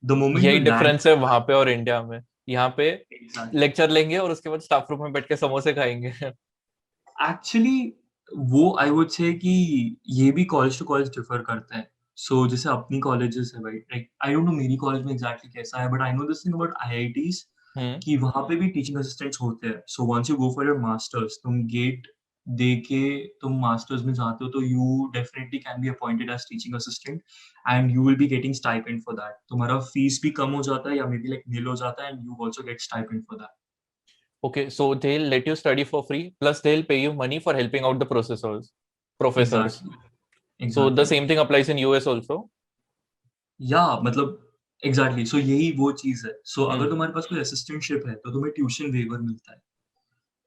Speaker 2: द मोमेंट
Speaker 1: यही
Speaker 2: यू लैंड,
Speaker 1: डिफरेंस है वहां पे और इंडिया में। यहाँ पे
Speaker 2: एग्जैक्टली,
Speaker 1: लेक्चर लेंगे और उसके बाद स्टाफ रूम में बैठ के समोसे खाएंगे।
Speaker 2: एक्चुअली वो आई वुड से कि ये भी कॉलेज टू कॉलेज डिफर करता है। सो जैसे अपनी कॉलेजेस है, right, like I don't know मेरी कॉलेज में एग्जैक्टली कैसा है, but I know this thing about IITs
Speaker 1: hmm.
Speaker 2: कि वहाँ पे भी टीचिंग असिस्टेंट्स होते हैं। So once you go for your masters, तुम गेट दे के तुम मास्टर्स में जाते हो, तो you definitely can be appointed as teaching assistant, and you will be getting stipend for that. तुम्हारा फीस भी कम हो जाता है या मे बी लाइक नील हो जाता है, and you also get stipend for that.
Speaker 1: Okay, so they'll let you study for free, plus they'll pay you money for helping out the professors.
Speaker 2: Exactly,
Speaker 1: So the
Speaker 2: exactly,
Speaker 1: same thing applies in US also.
Speaker 2: या मतलब exactly, सो यही वो चीज है। सो अगर
Speaker 1: Hmm.
Speaker 2: तुम्हारे पास कोई assistantship है तो तुम्हें ट्यूशन वेवर मिलता है।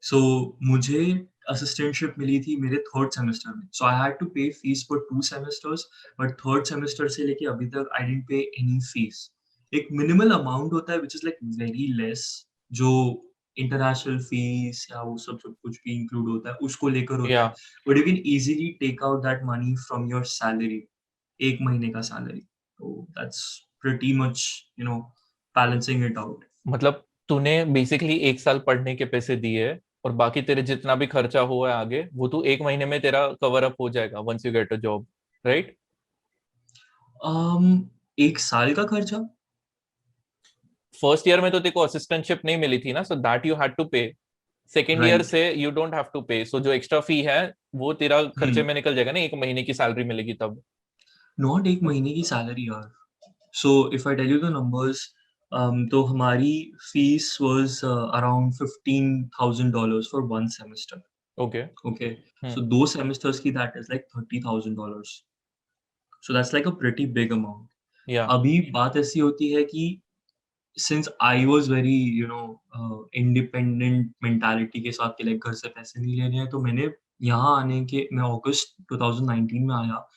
Speaker 2: सो मुझे असिस्टेंटशिप मिली थी मेरे थर्ड सेमेस्टर में, सो आई हैड टू पे fees for 2 semesters, but third semester से लेके अभी तक आई डिडंट पे एनी फीस। एक मिनिमल अमाउंट होता है which is like very less, जो इंटरनेशनल फीस या वो सब सब कुछ भी इंक्लूड होता है उसको लेकर होता है,
Speaker 1: Yeah,
Speaker 2: but you can easily take out that money from your salary, एक महीने का सैलरी। तो that's pretty much balancing it out.
Speaker 1: मतलब तूने बेसिकली 1 साल पढ़ने के पैसे दिए और बाकी तेरे जितना भी खर्चा हुआ है आगे वो तू 1 महीने में तेरा कवर अप हो जाएगा once you get a job, right?
Speaker 2: एक साल का खर्चा।
Speaker 1: फर्स्ट ईयर में तो तेरे को असिस्टेंटशिप नहीं मिली थी ना, so that you had to pay. Second year
Speaker 2: right.
Speaker 1: से you don't have to pay, so जो एक्स्ट्रा फी है वो तेरा खर्चे
Speaker 2: हम्म।
Speaker 1: में निकल जाएगा ना, 1 महीने की सैलरी मिलेगी तब।
Speaker 2: नॉट एक महीने की सैलरी यार। So if I tell you the numbers, तो हमारी fees was around $15,000 for one semester.
Speaker 1: Okay.
Speaker 2: Okay,
Speaker 1: hmm.
Speaker 2: So 2 semesters की that is like $30,000। So that's like a pretty big amount.
Speaker 1: Yeah.
Speaker 2: अभी बात ऐसी होती है कि since I was very independent mentality के साथ कि लाइक घर से पैसे नहीं लेने हैं, तो मैंने यहाँ आने के मैं अगस्त 2019 में आया,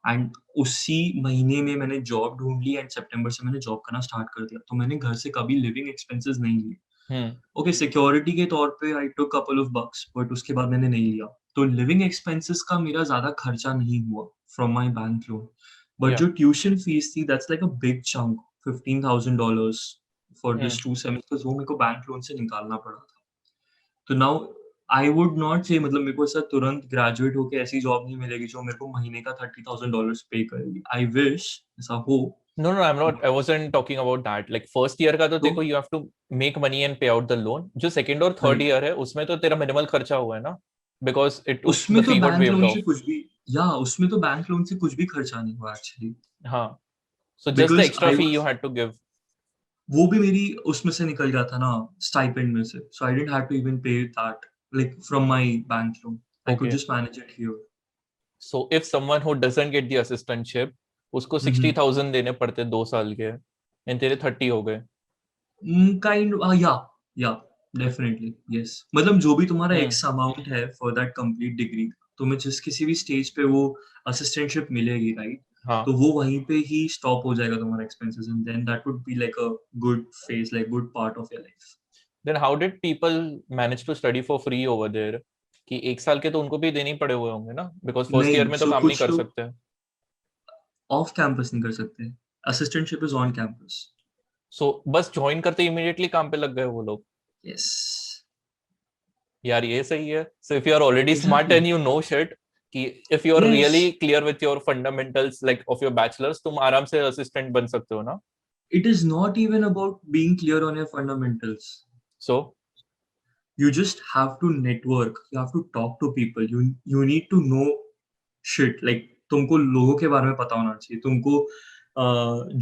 Speaker 2: एंड उसी महीने में मैंने जॉब ढूंढ ली, एंड सितंबर से मैंने जॉब करना स्टार्ट कर दिया। तो मैंने घर से कभी लिविंग एक्सपेंसेस नहीं लिए।
Speaker 1: हम्म।
Speaker 2: ओके, सिक्योरिटी के तौर पे आई टुक कपल ऑफ बक्स, बट उसके बाद मैंने नहीं लिया। तो लिविंग एक्सपेंसेस का मेरा ज्यादा खर्चा नहीं हुआ from my bank loan, but
Speaker 1: या।
Speaker 2: जो ट्यूशन फीस थी that's like a big chunk, $15,000 for
Speaker 1: hmm.
Speaker 2: This 2 semesters, वो मेरे को बैंक लोन से निकालना पड़ा था। तो नाउ आई वुड नॉट से, मतलब मेरे को ऐसा तुरंत ग्रेजुएट होके ऐसी जॉब नहीं मिलेगी जो मेरे को महीने का $30,000 पे करेगी। आई विश ऐसा हो।
Speaker 1: No, no, I'm not. I wasn't talking about that. Like first year का तो
Speaker 2: तो
Speaker 1: देखो you have to make money and pay out the loan. जो second और third
Speaker 2: राइट,
Speaker 1: year है उसमें तो तेरा मिनिमल खर्चा हुआ है ना, because
Speaker 2: उसमें
Speaker 1: the
Speaker 2: तो
Speaker 1: fee got
Speaker 2: bank
Speaker 1: waived
Speaker 2: loan से
Speaker 1: off.
Speaker 2: कुछ भी, या उसमें तो बैंक लोन से कुछ भी खर्चा नहीं हुआ एक्चुअली,
Speaker 1: हाँ, so just the
Speaker 2: because
Speaker 1: extra
Speaker 2: I
Speaker 1: fee
Speaker 2: was,
Speaker 1: you had to give.
Speaker 2: वो भी मेरी उसमें से निकल गया था ना, स्टाइपेंड में से। So I didn't have to even pay that like from my bank loan, I could
Speaker 1: Okay.
Speaker 2: Just manage it here.
Speaker 1: So if someone who doesn't get the assistantship उसको 60,000 देने पड़ते 2 साल के, and तेरे 30 हो गए।
Speaker 2: काइंड, या डेफिनेटली यस, मतलब जो भी तुम्हारा
Speaker 1: हम्म।
Speaker 2: एक्स अमाउंट है फॉर दैट कंप्लीट डिग्री, तुम्हें जिस किसी भी स्टेज पे वो असिस्टेंटशिप मिलेगी, राइट,
Speaker 1: हाँ।
Speaker 2: तो वो वहीं पे ही स्टॉप हो जाएगा तुम्हारा expenses, and then that would be like a good phase, like good part of your life.
Speaker 1: Then how did people manage to study for free over there? कि 1 साल के तो उनको भी देने ही पड़े हुए होंगे ना, बिकॉज फर्स्ट ईयर
Speaker 2: नहीं,
Speaker 1: में तो
Speaker 2: सो
Speaker 1: काम नहीं
Speaker 2: कुछ
Speaker 1: कर
Speaker 2: लोग
Speaker 1: सकते।
Speaker 2: ऑफ कैंपस नहीं कर सकते, असिस्टेंटशिप इज ऑन कैंपस।
Speaker 1: सो बस ज्वाइन करते इमीडिएटली काम पे लग गए वो लोग।
Speaker 2: यस,
Speaker 1: यार ये सही है। So if you are already smart
Speaker 2: exactly,
Speaker 1: and you know shit, कि if you are
Speaker 2: yes,
Speaker 1: really clear with your fundamentals like of your bachelors, तुम आराम से असिस्टेंट बन सकते हो ना।
Speaker 2: It is not even about being clear on your fundamentals,
Speaker 1: so
Speaker 2: you just have to network, you have to talk to people, you need to know shit, like तुमको लोगों के बारे में पता होना चाहिए, तुमको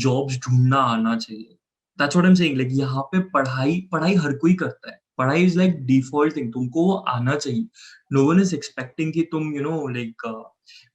Speaker 2: जॉब्स ढूंढना आना चाहिए। That's what I am saying, like यहाँ पे पढ़ाई पढ़ाई हर कोई करता है, पढ़ाई इज लाइक डिफॉल्ट थिंग, तुमको वो आना चाहिए। नो वन इज एक्सपेक्टिंग कि तुम लाइक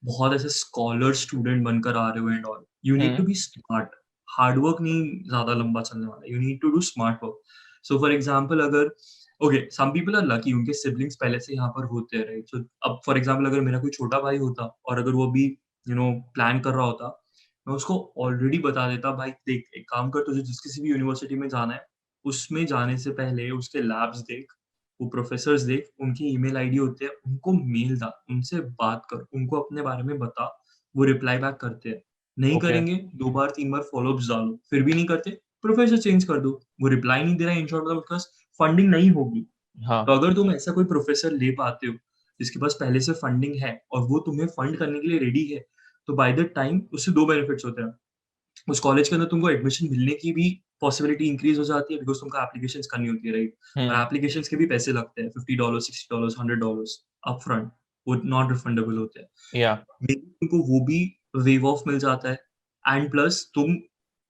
Speaker 2: बहुत ऐसे स्कॉलर स्टूडेंट बनकर आ रहे हो and all. You need to
Speaker 1: hmm.
Speaker 2: Be smart, hard work नहीं ज्यादा लंबा चलने वाला, you need to do smart work. So for example, अगर okay, some people are lucky, उनके सिबलिंग्स पहले से यहाँ पर होते हैं, राइट? सो अब फॉर एग्जांपल अगर मेरा कोई छोटा भाई होता और अगर वो भी प्लान कर रहा होता, मैं उसको ऑलरेडी बता देता, भाई देख एक काम कर, तुझे जिस किसी भी यूनिवर्सिटी में जाना है, उसमें जाने से पहले उसके लैब्स देख, वो प्रोफेसर्स देख, उनकी ईमेल आईडी होते हैं, उनको मेल डाल, उनसे बात कर, उनको अपने बारे में बता, वो रिप्लाई बैक करते हैं। नहीं
Speaker 1: ओके।
Speaker 2: करेंगे, 2 बार 3 बार फॉलोअप्स डालो, फिर भी नहीं करते, प्रोफेसर चेंज कर दो। वो रिप्लाई नहीं दे रहा है, इन शॉर्ट मतलब उसका फंडिंग नहीं होगी।
Speaker 1: हाँ।
Speaker 2: तो अगर तुम ऐसा कोई प्रोफेसर ले पाते हो, जिसके पास पहले से फंडिंग है और वो तुम्हें फंड करने के लिए रेडी है, तो बाय द टाइम उससे 2 बेनिफिट्स होते हैं। उस कॉलेज के अंदर तुमको एडमिशन मिलने की भी पॉसिबिलिटी इंक्रीज़ हो जाती है, बिकॉज़ तुमको एप्लीकेशंस करनी होती है, राइट? और
Speaker 1: हम्म।
Speaker 2: एप्लीकेशंस के भी पैसे लगते हैं, $50, $60, $100 अपफ्रंट, वो नॉन रिफंडेबल होते हैं।
Speaker 1: या।
Speaker 2: मेबी तुमको वो भी वेव ऑफ मिल जाता है, एंड प्लस तुम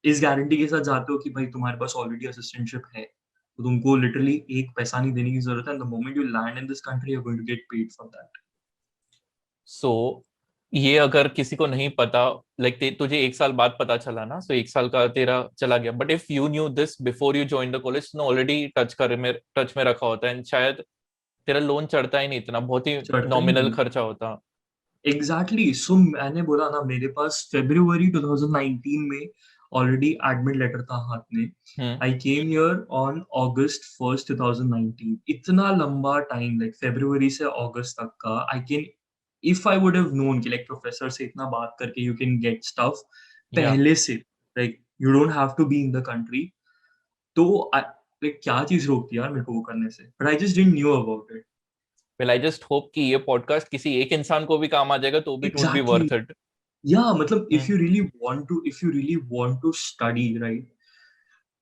Speaker 2: इस गारंटी के साथ जाते हो कि भाई तुम्हारे पास ऑलरेडी असिस्टेंटशिप है, तो तुमको लिटरली एक पैसा नहीं देने की ज़रूरत है, and the moment you land in this country you are going to get paid for that.
Speaker 1: So ये अगर किसी को नहीं पता, लाइक तुझे एक साल बाद पता चला ना, सो एक साल का तेरा चला गया, but if you new this before you join the college, तो ऑलरेडी टच में रखा होता है, एंड शायद तेरा लोन चढ़ता ही नहीं इतना, बहुत ही
Speaker 2: चढ़ता ही
Speaker 1: नॉमिनल
Speaker 2: नहीं।
Speaker 1: खर्चा होता।
Speaker 2: एग्ज़ैक्टली, सो मैंने बोला ना, मेरे पास फ़रवरी 2019 में ऑलरेडी एडमिट लेटर था हाथ में।
Speaker 1: Hmm.
Speaker 2: I came here on August 1st 2019, इतना लंबा टाइम, लाइक फ़रवरी से अगस्त तक का। I can, if I would have known कि लाइक प्रोफेसर से इतना बात करके you can get stuff
Speaker 1: yeah.
Speaker 2: पहले से, like you don't have to be in the country, तो लाइक क्या चीज़ रोकती है यार मेरे को वो करने से? But I just didn't knew about it.
Speaker 1: Well I just hope कि ये पॉडकास्ट किसी एक इंसान को भी काम आ जाएगा, तो भी it would be
Speaker 2: exactly,
Speaker 1: worth it.
Speaker 2: Yeah मतलब
Speaker 1: hmm.
Speaker 2: If you really want to study, right?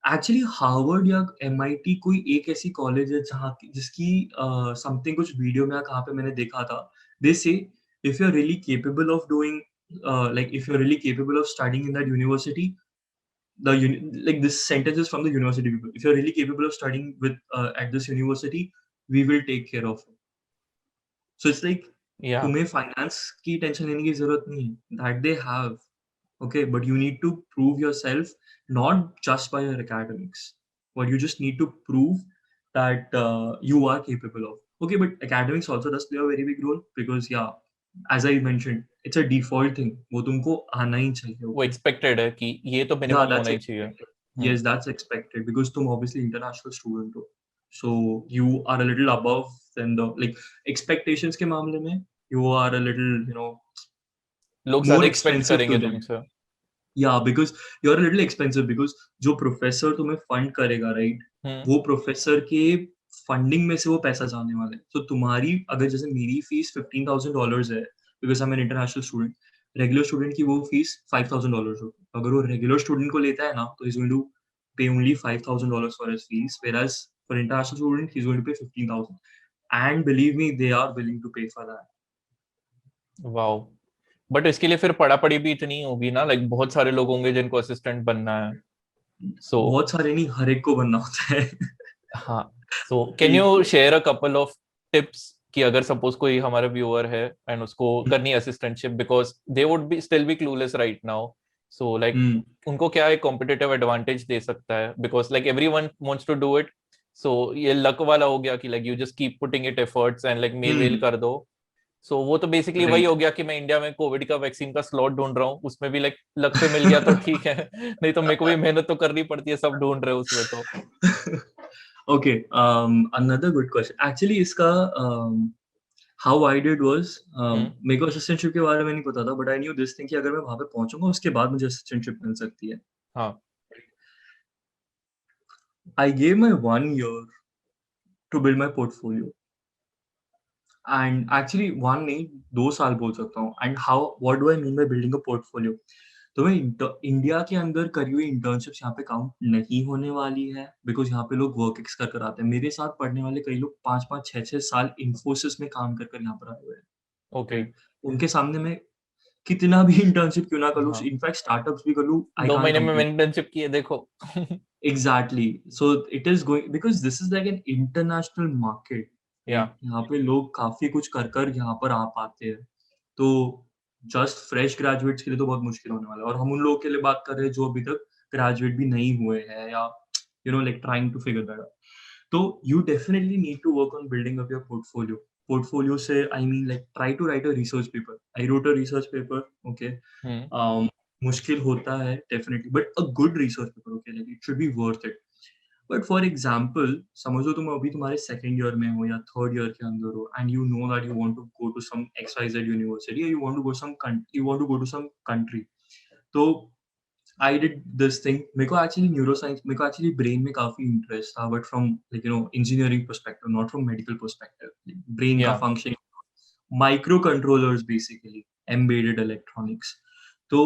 Speaker 2: Actually Harvard या एमआईटी कोई एक ऐसी कॉलेज है जहाँ की जिसकी समथिंग कुछ वीडियो में या कहाँ पे मैंने देखा था, they say if you are really capable of doing, like if you are really capable of studying in that university, like this sentence is from the university people, if you're really capable of studying with at this university, we will take care of it. So it's like
Speaker 1: या।
Speaker 2: तुम्हें finance की tension लेने की जरूरत नहीं है, that they have, okay, but you need to prove yourself, not just by your academics, but you just need to prove that you are capable of. Okay, but academics also does play a very big role, because yeah, as I mentioned, it's a default thing, वो तुमको आना ही चाहिए,
Speaker 1: वो
Speaker 2: okay?
Speaker 1: Expected है कि ये तो
Speaker 2: Yeah,
Speaker 1: minimum
Speaker 2: that's
Speaker 1: होना ही चाहिए।
Speaker 2: expected. Yes, that's expected, because तुम obviously international student हो, so you are a little above than the, like, expectations के मामले में you are a little,
Speaker 1: लोग
Speaker 2: more
Speaker 1: ज्यादा एक्सपेक्ट
Speaker 2: expensive to
Speaker 1: करेंगे
Speaker 2: them.
Speaker 1: तुमसे।
Speaker 2: Yeah, because you're a little expensive, because जो प्रोफेसर तुम्हें फंड करेगा, राइट?
Speaker 1: हम्म।
Speaker 2: वो प्रोफेसर के फंडिंग में से वो पैसा जाने वाला है। तो तुम्हारी अगर जैसे मेरी फीस $15,000 है, because I am an international student, regular student की वो फीस $5,000 होती है। अगर वो रेगुलर स्टूडेंट को लेता है ना, तो he is going to pay only $5,000 for his fees, whereas for international student he is going to pay 15,000, and believe me they are willing to pay for that.
Speaker 1: Wow. But इसके लिए फिर पढ़ा पढ़ी भी इतनी होगी ना, लाइक बहुत सारे लोग होंगे जिनको असिस्टेंट बनना है। सो
Speaker 2: बहुत सारे नहीं, हर एक को बनना होता है।
Speaker 1: हाँ, सो कैन
Speaker 2: एक
Speaker 1: यू
Speaker 2: को।
Speaker 1: Share a couple of tips कि अगर सपोज कोई हमारा व्यूअर है एंड उसको करनी assistantship, because they would be still be clueless right now, so like
Speaker 2: hmm,
Speaker 1: उनको क्या एक कॉम्पिटिटिव एडवांटेज दे सकता है, because like everyone wants to do it. So ये लक वाला हो गया कि like you just keep putting it efforts and like mail well
Speaker 2: hmm,
Speaker 1: कर दो। सो वो तो बेसिकली वही
Speaker 2: राइट।
Speaker 1: हो गया कि मैं इंडिया में कोविड का वैक्सीन का स्लॉट ढूंढ रहा हूँ, उसमें भी लाइक लक से मिल गया तो ठीक है, नहीं तो मेरे को भी मेहनत तो करनी पड़ती है, सब ढूंढ रहे हो उसमें तो।
Speaker 2: Okay, another good question actually इसका, हाउ आई डिड वाज़,
Speaker 1: हम्म।
Speaker 2: मेरे को असिस्टेंटशिप के बारे में नहीं पता था, but I knew this thing कि अगर मैं वहाँ पे पहुँचूँगा उसके बाद मुझे असिस्टेंटशिप मिल सकती है।
Speaker 1: हाँ।
Speaker 2: I gave my 1 year to build my portfolio, and actually 1 नहीं, 2 साल बोल सकता हूँ, and how what do I mean by building a portfolio? तो मैं इंडिया के अंदर करी हुई इंटर्नशिप्स यहाँ पे काउंट नहीं होने वाली है, बिकॉज़ यहाँ पे लोग वर्क एक्स कर कर आते हैं। मेरे साथ पढ़ने वाले कई लोग 5-5 6-6 साल इन्फोसिस में काम कर कर यहाँ पर आए हुए हैं,
Speaker 1: ओके।
Speaker 2: राइट? उनके सामने मैं कितना भी इंटर्नशिप क्यों ना कर लूँ,
Speaker 1: हाँ,
Speaker 2: इनफैक्ट स्टार्टअप्स भी कर लूँ, आई
Speaker 1: दो
Speaker 2: कांट
Speaker 1: महीने में मैंने
Speaker 2: कम्पीट।
Speaker 1: इंटर्नशिप की है देखो।
Speaker 2: Exactly, so it is going, because this is like an international market,
Speaker 1: या।
Speaker 2: राइट? यहाँ पे लोग काफ़ी कुछ कर कर यहाँ पर आ पाते हैं। तो जस्ट फ्रेश ग्रेजुएट्स के लिए तो बहुत मुश्किल होने वाला है, और हम उन लोगों के लिए बात कर रहे हैं जो अभी तक ग्रेजुएट भी नहीं हुए हैं, या like trying to figure that out. तो you definitely need to work on building up your portfolio. Portfolio से I mean like try to write a research paper. I wrote a research paper, okay.
Speaker 1: हम्म
Speaker 2: मुश्किल होता है definitely, but a good research paper, okay, like it should be worth it. But for example, समझो तुम अभी तुम्हारे second year में हो या third year के अंदर हो, and you know that you want to go to some XYZ university, or you want to go to some country. तो I did this thing. मेरे को actually neuroscience, मेरे को actually brain में काफी interest था, but from like engineering perspective, not from medical perspective. Brain का
Speaker 1: या
Speaker 2: function, microcontrollers basically, embedded electronics. So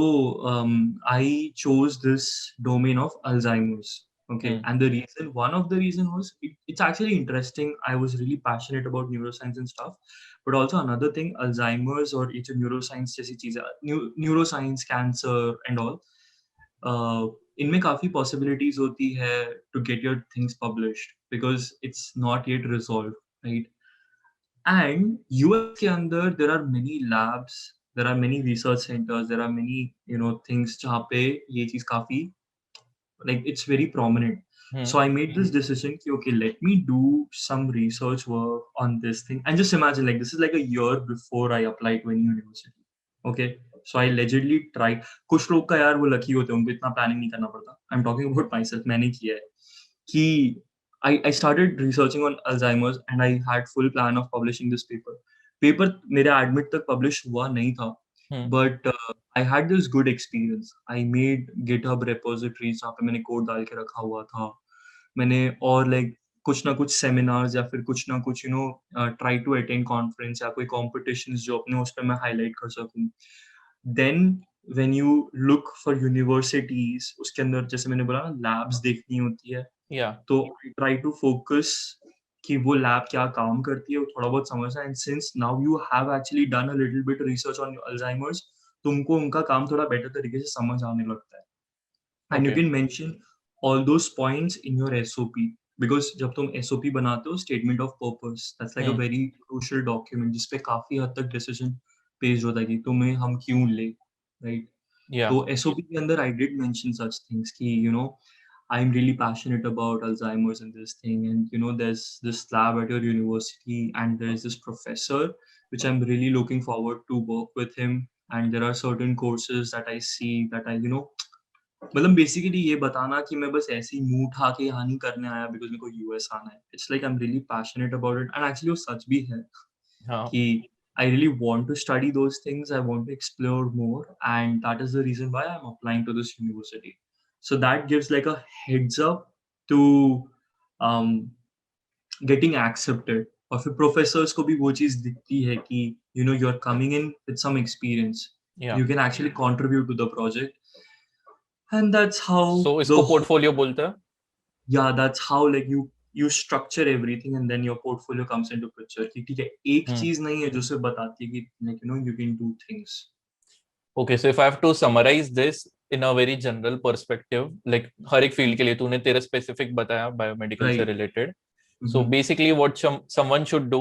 Speaker 2: I chose this domain of Alzheimer's. Okay,
Speaker 1: hmm
Speaker 2: and one of the reason was it's actually interesting. I was really passionate about neuroscience and stuff, but also another thing, Alzheimer's or it's a neuroscience जैसी चीज़ है, neuroscience, cancer and all. इनमें काफी possibilities होती है to get your things published because it's not yet resolved, right? And US के अंदर there are many labs, there are many research centers, there are many things जहाँ पे ये चीज काफी like it's very prominent.
Speaker 1: Hmm
Speaker 2: So I made this decision कि okay, let me do some research work on this thing. And just imagine, like, this is like a year before I applied to any university. Okay, so I allegedly tried. कुछ लोग का यार वो lucky होते हैं, उनको इतना planning नहीं करना पड़ता. I'm talking about myself. मैंने किया है कि I started researching on Alzheimer's and I had full plan of publishing this paper. Paper मेरे admit तक publish हुआ नहीं था,
Speaker 1: हम्म
Speaker 2: but I had this good experience. I made GitHub repositories जहाँ पे मैंने code डाल के रखा हुआ था. मैंने और like कुछ ना कुछ seminars या फिर कुछ ना कुछ try to attend conference या कोई competitions जो अपने उस पे मैं highlight कर सकूं. Then when you look for universities, उसके अंदर जैसे मैंने बोला ना labs देखनी होती है,
Speaker 1: या
Speaker 2: तो I try to focus कि वो लैब क्या काम करती है, वो थोड़ा बहुत समझना. And since now you have actually done a little bit research on Alzheimer's, तुमको उनका काम थोड़ा बेटर तरीके से समझ आने लगता है. And you
Speaker 1: okay
Speaker 2: can mention all those points in your SOP, because जब तुम एसओपी बनाते हो, statement of purpose, that's like a
Speaker 1: hmm
Speaker 2: very crucial document जिसपे काफी हद तक डिसीजन बेस्ड होता है कि तुम्हें हम क्यों ले, राइट.
Speaker 1: या
Speaker 2: तो एसओपी के अंदर I did mention such things कि I'm really passionate about Alzheimer's and this thing, and there's this lab at your university, and there's this professor which I'm really looking forward to work with him. And there are certain courses that I see that मतलब basically ये बताना कि मैं बस ऐसे ही मुंह उठा के यहाँ नहीं करने आया because मेरे को यूएस आना है. It's like I'm really passionate about it, and actually वो सच भी है
Speaker 1: हाँ
Speaker 2: कि I really want to study those things. I want to explore more, and that is the reason why I'm applying to this university. So that gives like a heads up to um, getting accepted. और फिर professors को भी वो चीज दिखती है कि you're coming in with some experience.
Speaker 1: या
Speaker 2: You can actually contribute to the project, and that's how
Speaker 1: so
Speaker 2: the
Speaker 1: इसको पोर्टफोलियो बोलते हैं.
Speaker 2: yeah, that's how like you structure everything, and then your portfolio comes into picture कि ठीक है, एक
Speaker 1: हम्म
Speaker 2: चीज नहीं है जो सिर्फ बताती है कि like you can do things.
Speaker 1: Okay so if I have to summarize this in a very general perspective, like हर एक फील्ड के लिए तूने तेरा स्पेसिफिक बताया बायोमेडिकल से
Speaker 2: Right.
Speaker 1: Related. So
Speaker 2: Mm-hmm.
Speaker 1: Basically what someone should do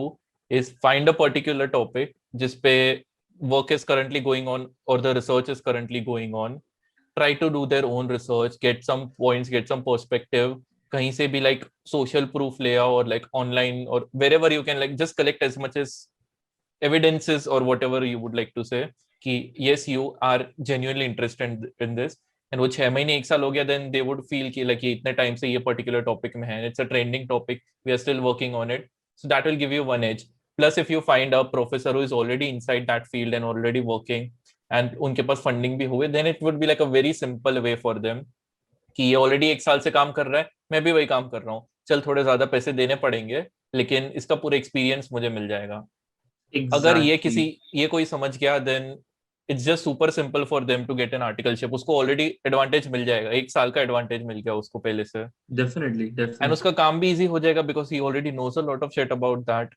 Speaker 1: is find a particular topic जिसपे work is currently going on और the research is currently going on. Try to do their own research, get some points, get some perspective, कहीं से भी like social proof ले आओ और like online और wherever you can, like just collect as much as evidences or whatever you would like to say कि yes you are genuinely interested in this. and वो 6 महीने 1 साल हो गया then they would feel कि like ये इतने टाइम से ये particular topic में है, it's a trending topic, we are still working on it, so that will give you one edge. Plus if you find a professor who is already inside that field and already working and उनके पास funding भी हुए, then it would be like a very simple way for them कि ये already 1 साल से काम कर रहा है, मैं भी वही काम कर रहा हूँ, चल थोड़े ज्यादा पैसे देने पड़ेंगे लेकिन इसका पूरा एक्सपीरियंस मुझे मिल जाएगा. अगर
Speaker 2: Exactly.
Speaker 1: ये कोई समझ गया then it's just super simple for them to get an articleship. उसको ऑलरेडी एडवांटेज मिल जाएगा, 1 साल का एडवांटेज मिल गया उसको पहले से,
Speaker 2: Definitely,
Speaker 1: एंड
Speaker 2: definitely.
Speaker 1: उसका काम भी इजी हो जाएगा because he already knows a lot of shit about that.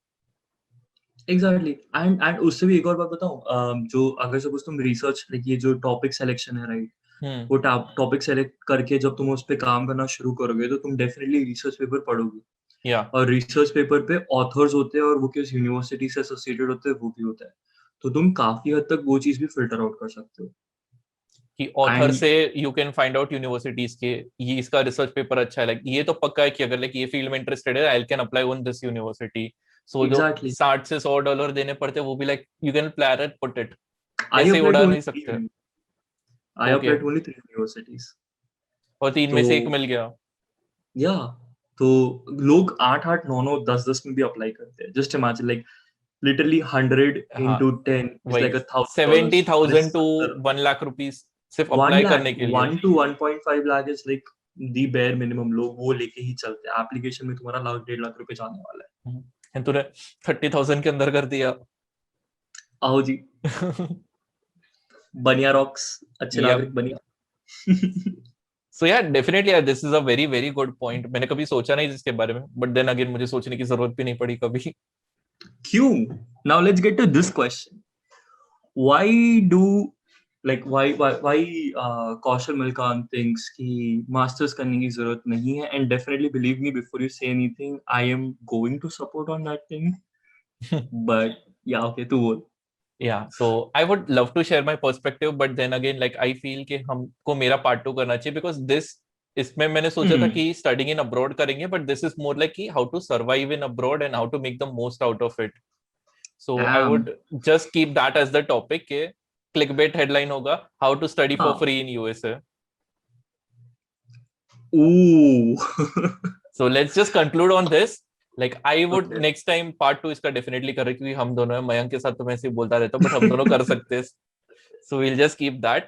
Speaker 2: Exactly. And उससे भी एक और बात बताऊं, जो अगर सपोज तुम रिसर्च ये जो टॉपिक सिलेक्शन है, राइट,
Speaker 1: हम्म
Speaker 2: वो टॉपिक सेलेक्ट करके जब तुम उस पे काम करना शुरू करोगे तो तुम डेफिनेटली रिसर्च पेपर पढ़ोगे.
Speaker 1: या
Speaker 2: और रिसर्च पेपर पे ऑथर्स होते हैं और वो किस यूनिवर्सिटी से एसोसिएटेड होते हैं वो भी होता है, तो तुम काफी हद तक वो चीज भी फिल्टर आउट कर सकते हो.
Speaker 1: कि ऑथर
Speaker 2: And
Speaker 1: से you can find out universities के ये इसका रिसर्च पेपर अच्छा है, लाइक ये तो पक्का है कि अगर लाइक ये फील्ड में इंटरेस्टेड है I can apply on this university. So जो
Speaker 2: exactly,
Speaker 1: 60 से 100 डॉलर देने पड़ते हैं वो भी like you can plan it, put it,
Speaker 2: I
Speaker 1: ऐसे ही
Speaker 2: applied
Speaker 1: उड़ा
Speaker 2: to only
Speaker 1: नहीं सकते.
Speaker 2: three. I
Speaker 1: okay,
Speaker 2: applied to only 3 universities.
Speaker 1: और 3 में से एक
Speaker 2: तो
Speaker 1: मिल गया.
Speaker 2: या तो लोग 8-8 9-9 10-10 में भी अप्लाई करते हैं. जस्ट इमेजिन लाइक लिटरली 100
Speaker 1: हाँ
Speaker 2: into 10 is
Speaker 1: वही,
Speaker 2: like $1,000.
Speaker 1: 70,000 टू
Speaker 2: 70
Speaker 1: 1 लाख रुपीज सिर्फ
Speaker 2: 1
Speaker 1: अप्लाई
Speaker 2: lakh
Speaker 1: करने के लिए.
Speaker 2: 1 to 1.5 lakh is like the bare minimum. लोग वो लेके ही चलते हैं. एप्लीकेशन में तुम्हारा लाख 1.5 लाख रुपए जाने वाला है.
Speaker 1: एंड तूने 30,000 के अंदर कर दिया.
Speaker 2: आओ जी, बनिया रॉक्स, अच्छे
Speaker 1: Yep.
Speaker 2: नागरिक बनिया.
Speaker 1: So yeah, definitely yeah, this is a very very good point. मैंने कभी सोचा नहीं इसके बारे में, but then again मुझे सोचने की जरूरत भी नहीं पड़ी कभी.
Speaker 2: क्यों? Now let's get to this question. Why do why Kaushal Malkan thinks कि masters करने की जरूरत नहीं है, and definitely believe me before you say anything, I am going to support on that thing. But yeah, okay, तू बोल.
Speaker 1: Yeah, so I would love to share my perspective, but then again like I feel कि हमको मेरा part 2 करना चाहिए, because this इसमें मैंने सोचा था कि studying in abroad करेंगे, but this is more like कि how to survive in abroad and how to make the most out of it. So I
Speaker 2: Damn.
Speaker 1: would just keep that as the topic के clickbait headline होगा how to study for
Speaker 2: हाँ.
Speaker 1: free in USA.
Speaker 2: Ooh.
Speaker 1: So let's just conclude on this. Like I would
Speaker 2: Okay.
Speaker 1: next time part 2 इसका definitely करें, क्योंकि हम दोनों हैं. मयंक के साथ तो मैं ऐसे ही बोलता रहता हूँ, but हम दोनों कर सकते हैं. So we'll just keep that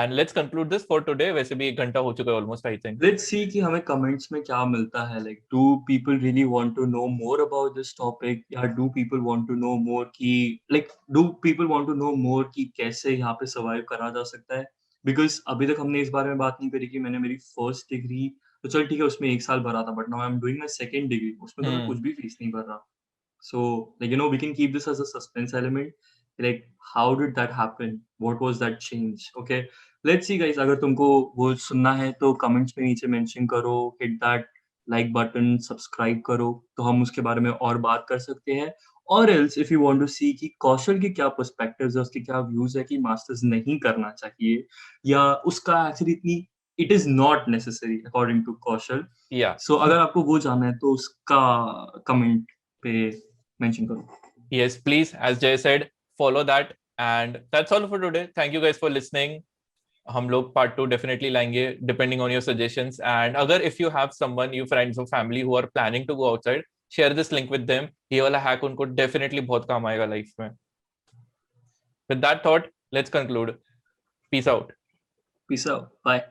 Speaker 1: and let's conclude this for today. वैसे भी 1 घंटा हो चुका है almost I think.
Speaker 2: Let's see कि हमें comments में क्या मिलता है. Like, do people really want to know more about this topic? या do people want to know more कि do people want to know more कि कैसे यहाँ पे survive करा जा सकता है? Because अभी तक हमने इस बारे में बात नहीं करी कि मैंने मेरी first degree तो चल ठीक है उसमें 1 साल भरा था, but now I'm doing my second degree. उसमें तो मैं कुछ भी फीस नहीं भर रहा. So, we can keep this as a suspense element. Like, how did that happen? What was that change? Okay, let's see, guys. अगर तुमको वो सुनना है तो comments में नीचे mention करो, hit that like button, subscribe करो, तो हम उसके बारे में और बात कर सकते हैं. Or else, if you want to see कि कौशल के क्या perspectives है, उसके क्या views है कि masters नहीं करना चाहिए, या उसका actually इतनी it is not necessary according to Kaushal.
Speaker 1: Yeah.
Speaker 2: So, अगर आपको वो जानना है तो उसका comment पे mention करो.
Speaker 1: Yes, please. As Jay said, follow that. And that's all for today. Thank you guys for listening. हम लोग part 2 definitely लाएंगे depending on your suggestions. And अगर if you have someone, you friends or family who are planning to go outside, share this link with them. ये वाला hack उनको definitely बहुत काम आएगा life में. With that thought, let's conclude. Peace out.
Speaker 2: Peace out. Bye.